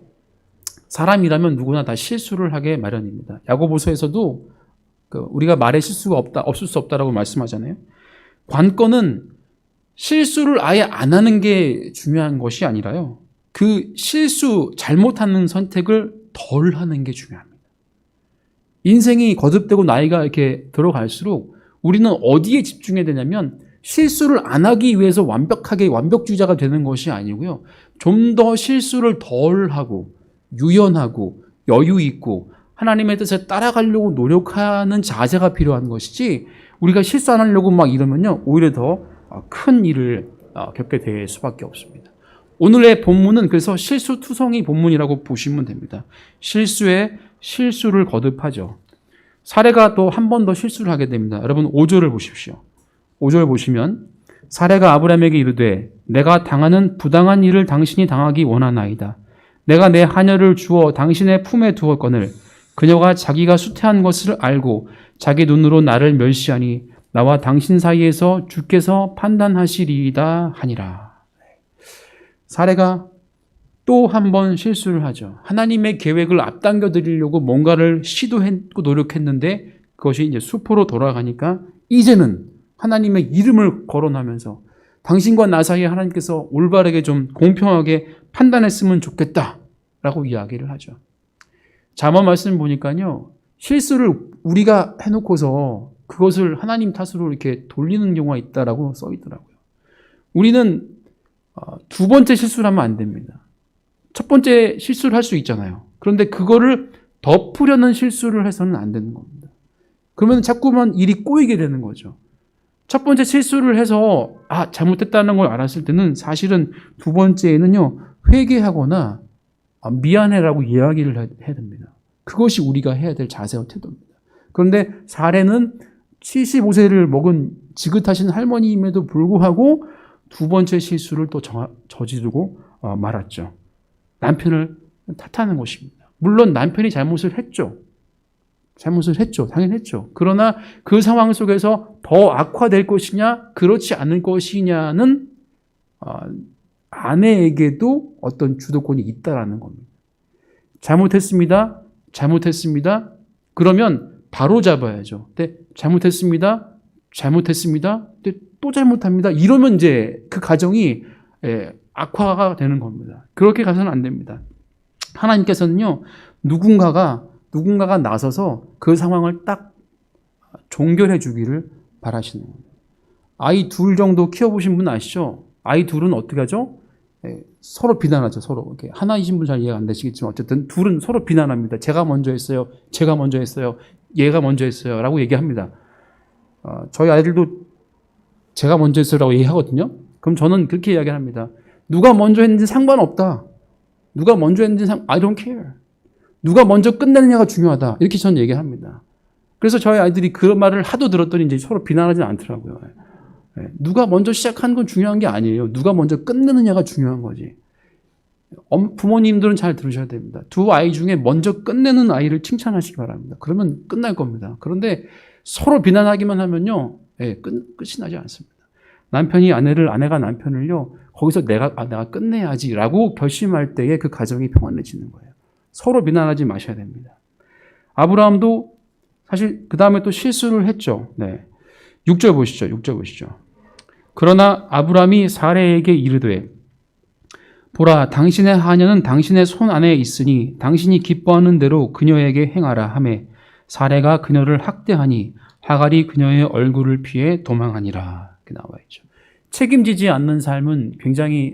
C: 사람이라면 누구나 다 실수를 하게 마련입니다. 야고보서에서도 우리가 말에 실수가 없을 수 없다라고 말씀하잖아요. 관건은 실수를 아예 안 하는 게 중요한 것이 아니라요. 그 잘못하는 선택을 덜 하는 게 중요합니다. 인생이 거듭되고 나이가 이렇게 들어갈수록 우리는 어디에 집중해야 되냐면 실수를 안 하기 위해서 완벽주의자가 되는 것이 아니고요. 좀 더 실수를 덜 하고 유연하고 여유 있고 하나님의 뜻에 따라가려고 노력하는 자세가 필요한 것이지 우리가 실수 안 하려고 막 이러면요. 오히려 더 큰 일을 겪게 될 수밖에 없습니다. 오늘의 본문은 그래서 실수투성이 본문이라고 보시면 됩니다. 실수에 실수를 거듭하죠. 사례가 또 한 번 더 실수를 하게 됩니다. 여러분 5절을 보십시오. 5절 보시면 사례가 아브라함에게 이르되 내가 당하는 부당한 일을 당신이 당하기 원하나이다. 내가 내 하녀를 주어 당신의 품에 두었거늘 그녀가 자기가 수태한 것을 알고 자기 눈으로 나를 멸시하니 나와 당신 사이에서 주께서 판단하시리이다 하니라. 사례가 또 한 번 실수를 하죠. 하나님의 계획을 앞당겨 드리려고 뭔가를 시도했고 노력했는데 그것이 이제 수포로 돌아가니까 이제는 하나님의 이름을 거론하면서 당신과 나 사이에 하나님께서 올바르게 좀 공평하게 판단했으면 좋겠다라고 이야기를 하죠. 잠언 말씀 보니까요. 실수를 우리가 해놓고서 그것을 하나님 탓으로 이렇게 돌리는 경우가 있다라고 써 있더라고요. 우리는 두 번째 실수를 하면 안 됩니다. 첫 번째 실수를 할 수 있잖아요. 그런데 그거를 덮으려는 실수를 해서는 안 되는 겁니다. 그러면 자꾸만 일이 꼬이게 되는 거죠. 첫 번째 실수를 해서 잘못했다는 걸 알았을 때는 사실은 두 번째에는요. 회개하거나 미안해라고 이야기를 해야 됩니다. 그것이 우리가 해야 될 자세와 태도입니다. 그런데 사례는 75세를 먹은 지긋하신 할머니임에도 불구하고 두 번째 실수를 또 저지르고 말았죠. 남편을 탓하는 것입니다. 물론 남편이 잘못을 했죠. 잘못을 했죠. 당연히 했죠. 그러나 그 상황 속에서 더 악화될 것이냐, 그렇지 않을 것이냐는 아내에게도 어떤 주도권이 있다라는 겁니다. 잘못했습니다. 잘못했습니다. 그러면 바로 잡아야죠. 근데 잘못했습니다. 잘못했습니다. 근데 또 잘못합니다. 이러면 이제 그 가정이 악화가 되는 겁니다. 그렇게 가서는 안 됩니다. 하나님께서는요, 누군가가 나서서 그 상황을 딱 종결해 주기를 바라시는 거예요. 아이 둘 정도 키워보신 분 아시죠? 아이 둘은 어떻게 하죠? 서로 비난하죠. 서로. 이렇게 하나이신 분 잘 이해가 안 되시겠지만 어쨌든 둘은 서로 비난합니다. 제가 먼저 했어요. 제가 먼저 했어요. 얘가 먼저 했어요. 라고 얘기합니다. 저희 아이들도 제가 먼저 했어요. 라고 얘기하거든요. 그럼 저는 그렇게 이야기합니다. 누가 먼저 했는지 상관없다. 누가 먼저 했는지 I don't care. 누가 먼저 끝내느냐가 중요하다. 이렇게 저는 얘기합니다. 그래서 저희 아이들이 그 말을 하도 들었더니 이제 서로 비난하지는 않더라고요. 누가 먼저 시작한 건 중요한 게 아니에요. 누가 먼저 끝내느냐가 중요한 거지. 부모님들은 잘 들으셔야 됩니다. 두 아이 중에 먼저 끝내는 아이를 칭찬하시기 바랍니다. 그러면 끝날 겁니다. 그런데 서로 비난하기만 하면요, 끝이 나지 않습니다. 남편이 아내를, 아내가 남편을요, 거기서 내가 끝내야지라고 결심할 때에 그 가정이 평안해지는 거예요. 서로 비난하지 마셔야 됩니다. 아브라함도 사실 그 다음에 또 실수를 했죠. 6절 보시죠. 6절 보시죠. 그러나 아브라함이 사레에게 이르되 보라, 당신의 하녀는 당신의 손 안에 있으니 당신이 기뻐하는 대로 그녀에게 행하라 하매 사레가 그녀를 학대하니 하갈이 그녀의 얼굴을 피해 도망하니라. 이렇게 나와 있죠. 책임지지 않는 삶은 굉장히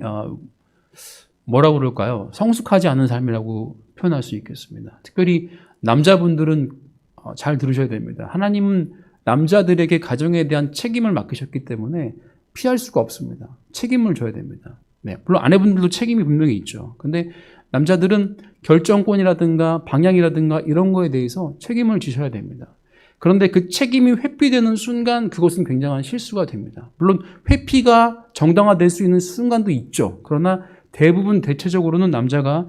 C: 뭐라고 그럴까요? 성숙하지 않은 삶이라고 표현할 수 있겠습니다. 특별히 남자분들은 잘 들으셔야 됩니다. 하나님은 남자들에게 가정에 대한 책임을 맡기셨기 때문에 피할 수가 없습니다. 책임을 져야 됩니다. 물론 아내분들도 책임이 분명히 있죠. 근데 남자들은 결정권이라든가 방향이라든가 이런 거에 대해서 책임을 지셔야 됩니다. 그런데 그 책임이 회피되는 순간 그것은 굉장한 실수가 됩니다. 물론 회피가 정당화될 수 있는 순간도 있죠. 그러나 대부분 대체적으로는 남자가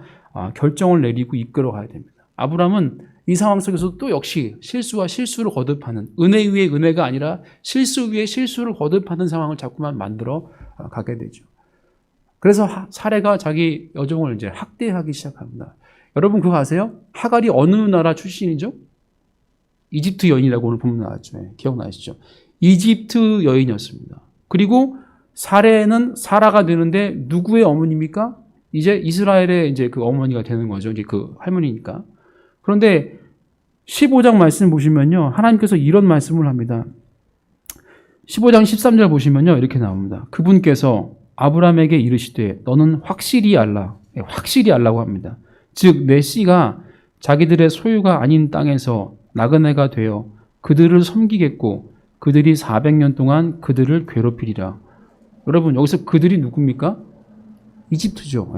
C: 결정을 내리고 이끌어 가야 됩니다. 아브라함은 이 상황 속에서 또 역시 실수와 실수를 거듭하는, 은혜 위에 은혜가 아니라 실수 위에 실수를 거듭하는 상황을 자꾸만 만들어 가게 되죠. 그래서 사레가 자기 여종을 이제 학대하기 시작합니다. 여러분 그거 아세요? 하갈이 어느 나라 출신이죠? 이집트 여인이라고 오늘 보면 나왔죠. 기억나시죠? 이집트 여인이었습니다. 그리고 사레는 사라가 되는데 누구의 어머니입니까? 이제 이스라엘의 이제 그 어머니가 되는 거죠. 이제 그 할머니니까. 그런데 15장 말씀 보시면요. 하나님께서 이런 말씀을 합니다. 15장 13절 보시면요. 이렇게 나옵니다. 그분께서 아브라함에게 이르시되 너는 확실히 알라. 확실히 알라고 합니다. 즉 내 씨가 자기들의 소유가 아닌 땅에서 나그네가 되어 그들을 섬기겠고 그들이 400년 동안 그들을 괴롭히리라. 여러분 여기서 그들이 누굽니까? 이집트죠.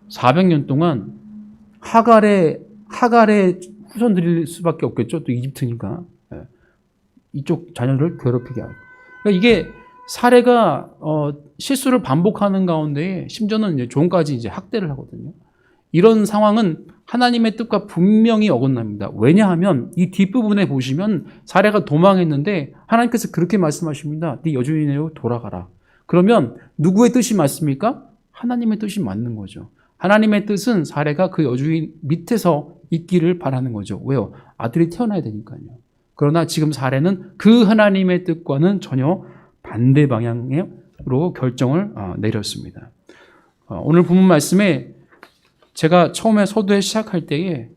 C: 400년 동안 하갈의 후손들일 수밖에 없겠죠. 또 이집트니까. 이쪽 자녀를 괴롭히게 하고. 그러니까 이게 사례가 실수를 반복하는 가운데 심지어는 이제 종까지 이제 학대를 하거든요. 이런 상황은 하나님의 뜻과 분명히 어긋납니다. 왜냐하면 이 뒷부분에 보시면 사례가 도망했는데 하나님께서 그렇게 말씀하십니다. 네 여주인에게로 돌아가라. 그러면 누구의 뜻이 맞습니까? 하나님의 뜻이 맞는 거죠. 하나님의 뜻은 사례가 그 여주인 밑에서 있기를 바라는 거죠. 왜요? 아들이 태어나야 되니까요. 그러나 지금 사례는 그 하나님의 뜻과는 전혀 반대 방향으로 결정을 내렸습니다. 오늘 본문 말씀에 제가 처음에 서두에 시작할 때에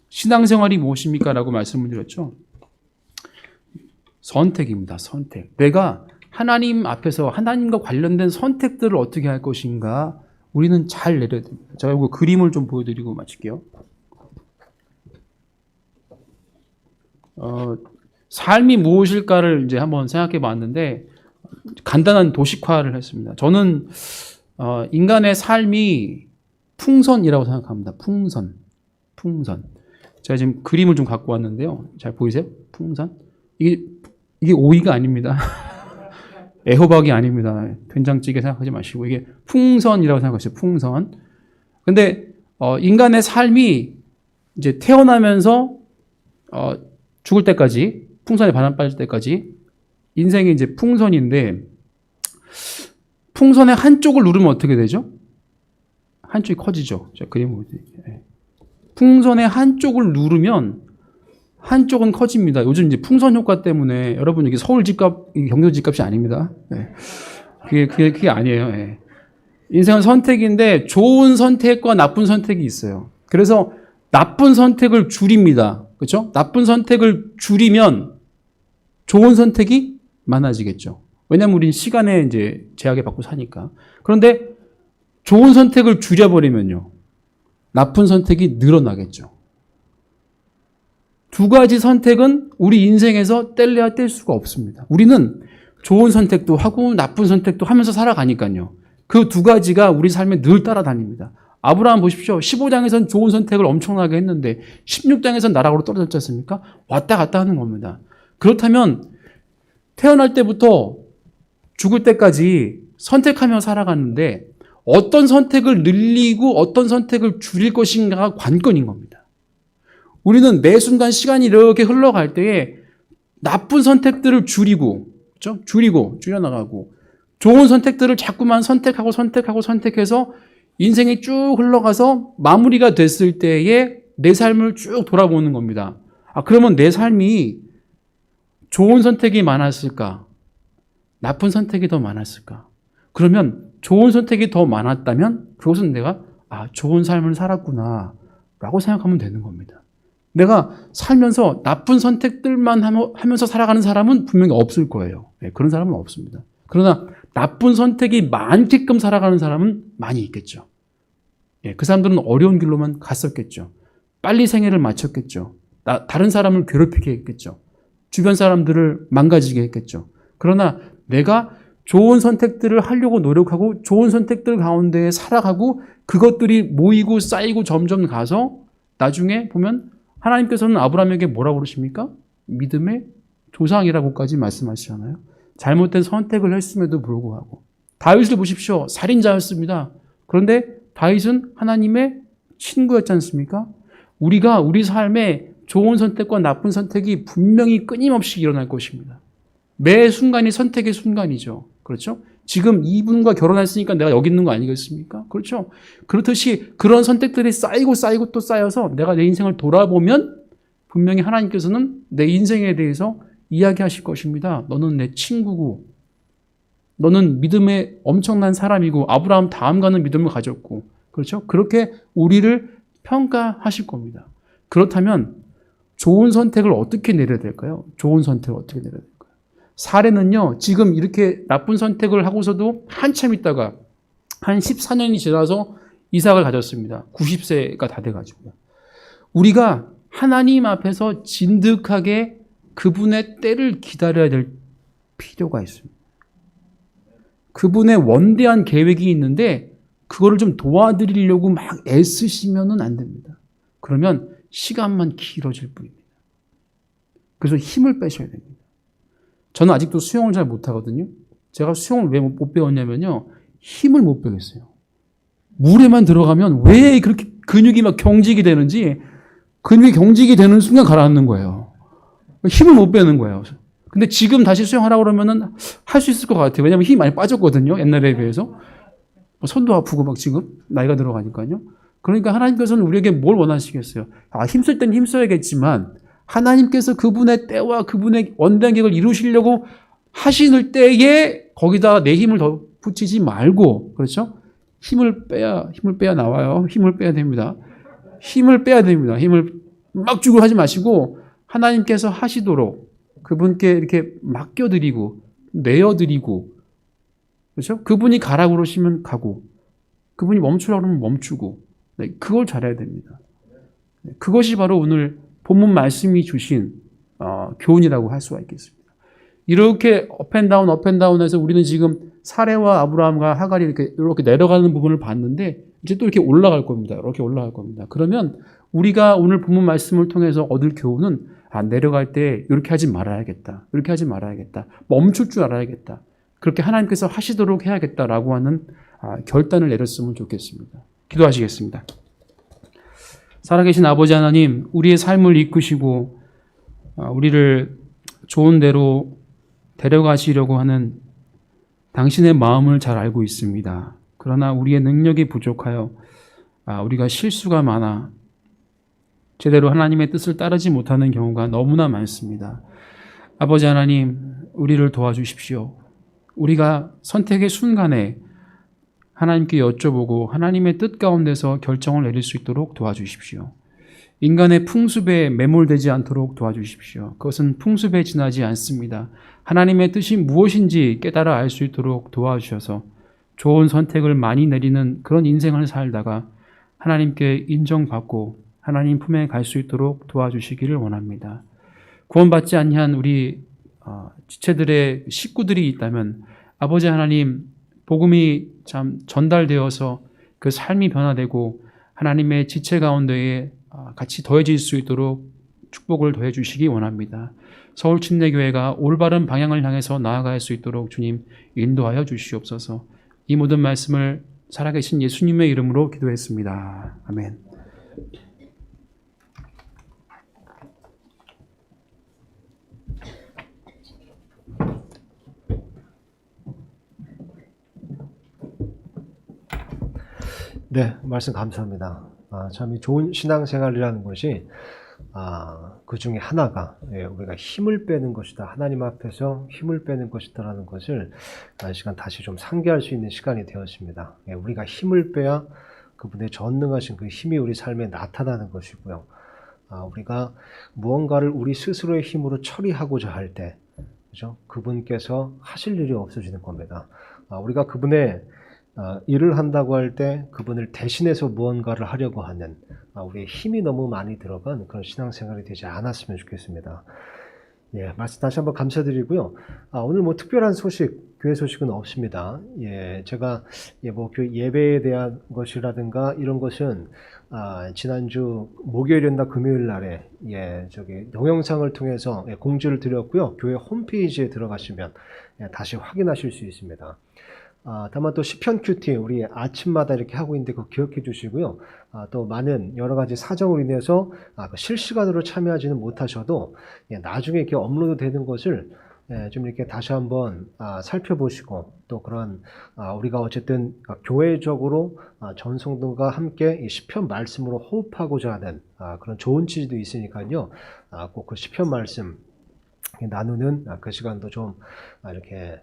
C: 신앙생활이 무엇입니까? 라고 말씀을 드렸죠. 선택입니다. 선택. 내가 하나님 앞에서 하나님과 관련된 선택들을 어떻게 할 것인가 우리는 잘 내려야 됩니다. 제가 이거 그림을 좀 보여드리고 마칠게요. 삶이 무엇일까를 이제 한번 생각해 봤는데 간단한 도식화를 했습니다. 저는 인간의 삶이 풍선이라고 생각합니다. 풍선. 제가 지금 그림을 좀 갖고 왔는데요. 잘 보이세요? 풍선. 이게 오이가 아닙니다. 애호박이 아닙니다. 된장찌개 생각하지 마시고 이게 풍선이라고 생각하세요. 풍선. 근데 인간의 삶이 이제 태어나면서 죽을 때까지, 풍선에 바람 빠질 때까지 인생이 이제 풍선인데, 풍선의 한쪽을 누르면 어떻게 되죠? 한쪽이 커지죠. 자, 그림 보세요. 풍선의 한쪽을 누르면 한쪽은 커집니다. 요즘 이제 풍선 효과 때문에 여러분 여기 서울 집값, 경기도 집값이 아닙니다. 그게 아니에요. 인생은 선택인데 좋은 선택과 나쁜 선택이 있어요. 그래서 나쁜 선택을 줄입니다. 그렇죠? 나쁜 선택을 줄이면 좋은 선택이 많아지겠죠. 왜냐하면 우리는 시간에 이제 제약에 받고 사니까. 그런데 좋은 선택을 줄여버리면요, 나쁜 선택이 늘어나겠죠. 두 가지 선택은 우리 인생에서 뗄래야 뗄 수가 없습니다. 우리는 좋은 선택도 하고 나쁜 선택도 하면서 살아가니까요. 그 두 가지가 우리 삶에 늘 따라다닙니다. 아브라함 보십시오. 15장에서는 좋은 선택을 엄청나게 했는데 16장에서는 나락으로 떨어졌지 않습니까? 왔다 갔다 하는 겁니다. 그렇다면 태어날 때부터 죽을 때까지 선택하며 살아갔는데 어떤 선택을 늘리고 어떤 선택을 줄일 것인가가 관건인 겁니다. 우리는 매 순간 시간이 이렇게 흘러갈 때에 나쁜 선택들을 줄이고, 그렇죠? 줄여나가고 좋은 선택들을 자꾸만 선택해서 인생이 쭉 흘러가서 마무리가 됐을 때에 내 삶을 쭉 돌아보는 겁니다. 그러면 내 삶이 좋은 선택이 많았을까? 나쁜 선택이 더 많았을까? 그러면 좋은 선택이 더 많았다면 그것은 내가 좋은 삶을 살았구나 라고 생각하면 되는 겁니다. 내가 살면서 나쁜 선택들만 하면서 살아가는 사람은 분명히 없을 거예요. 그런 사람은 없습니다. 그러나 나쁜 선택이 많게끔 살아가는 사람은 많이 있겠죠. 그 사람들은 어려운 길로만 갔었겠죠. 빨리 생애를 마쳤겠죠. 다른 사람을 괴롭히게 했겠죠. 주변 사람들을 망가지게 했겠죠. 그러나 내가 좋은 선택들을 하려고 노력하고 좋은 선택들 가운데 살아가고 그것들이 모이고 쌓이고 점점 가서 나중에 보면 하나님께서는 아브라함에게 뭐라고 그러십니까? 믿음의 조상이라고까지 말씀하시잖아요. 잘못된 선택을 했음에도 불구하고. 다윗을 보십시오. 살인자였습니다. 그런데 다윗은 하나님의 친구였지 않습니까? 우리가 우리 삶에 좋은 선택과 나쁜 선택이 분명히 끊임없이 일어날 것입니다. 매 순간이 선택의 순간이죠. 그렇죠? 지금 이분과 결혼했으니까 내가 여기 있는 거 아니겠습니까? 그렇죠? 그렇듯이 그런 선택들이 쌓이고 또 쌓여서 내가 내 인생을 돌아보면 분명히 하나님께서는 내 인생에 대해서 이야기하실 것입니다. 너는 내 친구고 너는 믿음의 엄청난 사람이고 아브라함 다음가는 믿음을 가졌고 그렇죠? 그렇게 우리를 평가하실 겁니다. 그렇다면 좋은 선택을 어떻게 내려야 될까요? 좋은 선택을 어떻게 내려야 될까요? 사례는요, 지금 이렇게 나쁜 선택을 하고서도 한참 있다가 한 14년이 지나서 이삭을 가졌습니다. 90세가 다 돼가지고요. 우리가 하나님 앞에서 진득하게 그분의 때를 기다려야 될 필요가 있습니다. 그분의 원대한 계획이 있는데 그거를 좀 도와드리려고 막 애쓰시면은 안 됩니다. 그러면 시간만 길어질 뿐입니다. 그래서 힘을 빼셔야 됩니다. 저는 아직도 수영을 잘 못하거든요. 제가 수영을 왜 못 배웠냐면요. 힘을 못 빼겠어요. 물에만 들어가면 왜 그렇게 근육이 막 경직이 되는지 근육이 경직이 되는 순간 가라앉는 거예요. 힘을 못 빼는 거예요. 근데 지금 다시 수영하라고 그러면은 할 수 있을 것 같아요. 왜냐면 힘이 많이 빠졌거든요. 옛날에 비해서. 손도 아프고 막 지금 나이가 들어가니까요. 그러니까 하나님께서는 우리에게 뭘 원하시겠어요? 힘쓸 땐 힘써야겠지만 하나님께서 그분의 때와 그분의 원대한 계획을 이루시려고 하시는 때에 거기다 내 힘을 더 붙이지 말고, 그렇죠? 힘을 빼야 나와요. 힘을 빼야 됩니다. 힘을 빼야 됩니다. 힘을 막 주고 하지 마시고 하나님께서 하시도록 그분께 이렇게 맡겨드리고 내어드리고, 그렇죠? 그분이 가라고 그러시면 가고 그분이 멈추라고 그러면 멈추고, 네, 그걸 잘해야 됩니다. 그것이 바로 오늘 본문 말씀이 주신 교훈이라고 할 수가 있겠습니다. 이렇게 업앤다운 해서 우리는 지금 사레와 아브라함과 하갈이 이렇게 내려가는 부분을 봤는데 이제 또 이렇게 올라갈 겁니다. 이렇게 올라갈 겁니다. 그러면 우리가 오늘 본문 말씀을 통해서 얻을 교훈은 내려갈 때 이렇게 하지 말아야겠다. 이렇게 하지 말아야겠다. 멈출 줄 알아야겠다. 그렇게 하나님께서 하시도록 해야겠다라고 하는 결단을 내렸으면 좋겠습니다. 기도하시겠습니다. 살아계신 아버지 하나님, 우리의 삶을 이끄시고 우리를 좋은 데로 데려가시려고 하는 당신의 마음을 잘 알고 있습니다. 그러나 우리의 능력이 부족하여 우리가 실수가 많아 제대로 하나님의 뜻을 따르지 못하는 경우가 너무나 많습니다. 아버지 하나님, 우리를 도와주십시오. 우리가 선택의 순간에 하나님께 여쭤보고 하나님의 뜻 가운데서 결정을 내릴 수 있도록 도와주십시오. 인간의 풍습에 매몰되지 않도록 도와주십시오. 그것은 풍습에 지나지 않습니다. 하나님의 뜻이 무엇인지 깨달아 알 수 있도록 도와주셔서 좋은 선택을 많이 내리는 그런 인생을 살다가 하나님께 인정받고 하나님 품에 갈 수 있도록 도와주시기를 원합니다. 구원받지 아니한 우리 지체들의 식구들이 있다면 아버지 하나님, 복음이 참 전달되어서 그 삶이 변화되고 하나님의 지체 가운데에 같이 더해질 수 있도록 축복을 더해 주시기 원합니다. 서울침례교회가 올바른 방향을 향해서 나아갈 수 있도록 주님 인도하여 주시옵소서. 이 모든 말씀을 살아계신 예수님의 이름으로 기도했습니다. 아멘.
B: 네, 말씀 감사합니다. 참 좋은 신앙생활이라는 것이 그 중에 하나가 우리가 힘을 빼는 것이다. 하나님 앞에서 힘을 빼는 것이다라는 것을 이 시간 다시 좀 상기할 수 있는 시간이 되었습니다. 우리가 힘을 빼야 그분의 전능하신 그 힘이 우리 삶에 나타나는 것이고요. 우리가 무언가를 우리 스스로의 힘으로 처리하고자 할 때, 그죠? 그분께서 하실 일이 없어지는 겁니다. 우리가 그분의 일을 한다고 할 때 그분을 대신해서 무언가를 하려고 하는 우리의 힘이 너무 많이 들어간 그런 신앙생활이 되지 않았으면 좋겠습니다. 예, 말씀 다시 한번 감사드리고요. 오늘 뭐 특별한 소식, 교회 소식은 없습니다. 예, 제가 예배에 대한 것이라든가 이런 것은 지난주 목요일이나 금요일 날에 동영상을 통해서 공지를 드렸고요. 교회 홈페이지에 들어가시면 다시 확인하실 수 있습니다. 다만 또 시편 큐티 우리 아침마다 이렇게 하고 있는데 그거 기억해 주시고요. 또 많은 여러 가지 사정으로 인해서 실시간으로 참여하지는 못하셔도 나중에 이렇게 업로드 되는 것을 좀 이렇게 다시 한번 살펴보시고 또 그런 우리가 어쨌든 교회적으로 전 성도가 함께 이 시편 말씀으로 호흡하고자 하는 그런 좋은 취지도 있으니까요. 꼭 그 시편 말씀 나누는 그 시간도 좀 이렇게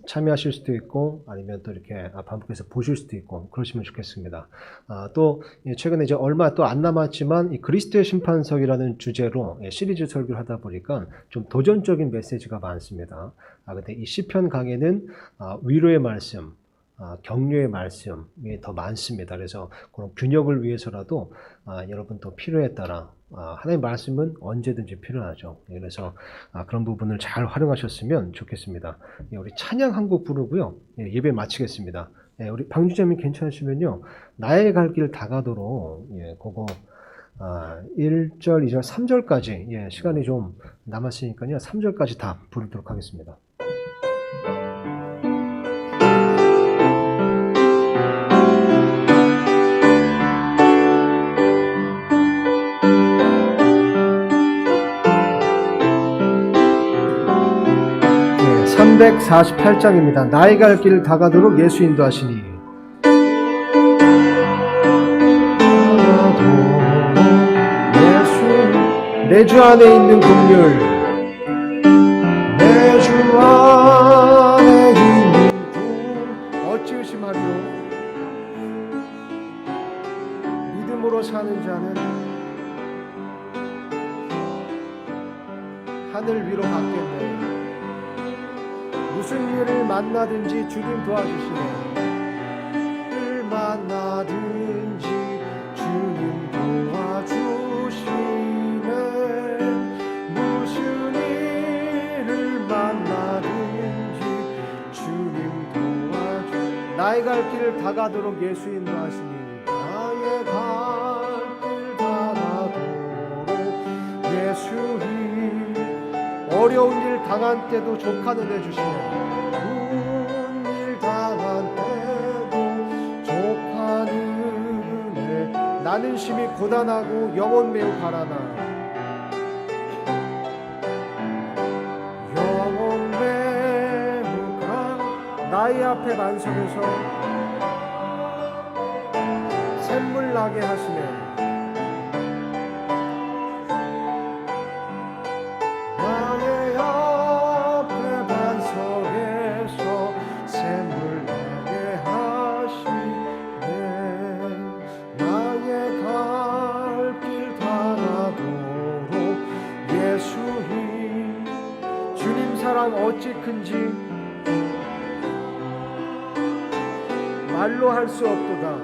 B: 참여하실 수도 있고 아니면 또 이렇게 반복해서 보실 수도 있고 그러시면 좋겠습니다. 또 최근에 이제 얼마 또 안 남았지만 이 그리스도의 심판석이라는 주제로 시리즈 설교를 하다 보니까 좀 도전적인 메시지가 많습니다. 근데 이 시편 강에는 위로의 말씀, 격려의 말씀이 더 많습니다. 그래서 그런 균형을 위해서라도 여러분 또 필요에 따라 하나님의 말씀은 언제든지 필요하죠. 그래서 그런 부분을 잘 활용하셨으면 좋겠습니다. 우리 찬양 한 곡 부르고요. 예배 마치겠습니다. 우리 방주자님 괜찮으시면요. 나의 갈 길 다가도록 그거 1절, 2절, 3절까지 시간이 좀 남았으니까요. 3절까지 다 부르도록 하겠습니다. 네, 348장입니다. 나의 갈 길 다가도록 예수 인도하시니 내 주 안에 있는 긍휼 내 주 안에 있는 긍 어찌 의심하리요 믿음으로 사는 자는 하늘 위로 받겠네 무슨 일을 만나든지 주님 도와주시네 일 만나든지 주님 도와주시네 무슨 일을 만나든지 주님 도와주시네 나의 갈 길을 다가도록 예수 인도하시니 나의 갈 길 다가도록 예수님 어려운 일 당한 때도 족하는 해 주시네 좋은 일 당한 때도 족하는 해 나는 심히 고단하고 영혼 매우 가라나 나의 앞에 반석에서 샘물 나게 하시네. 나의 앞에 반석에서 샘물 나게 하시네. 나의 갈 길 닿아도록 예수님. 주님 사랑 어찌 큰지 말로 할 수 없도다.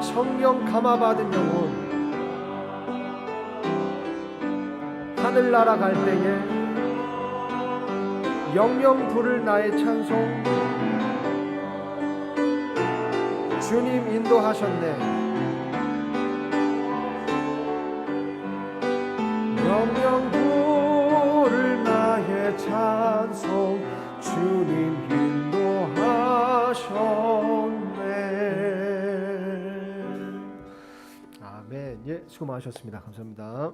B: 성령 감화받은 영혼, 하늘나라 갈 때에 영영 부를 나의 찬송, 주님 인도하셨네. 영영 부를 나의 찬송, 주님 인도하셨네. 아멘. 예, 수고 많으셨습니다. 감사합니다.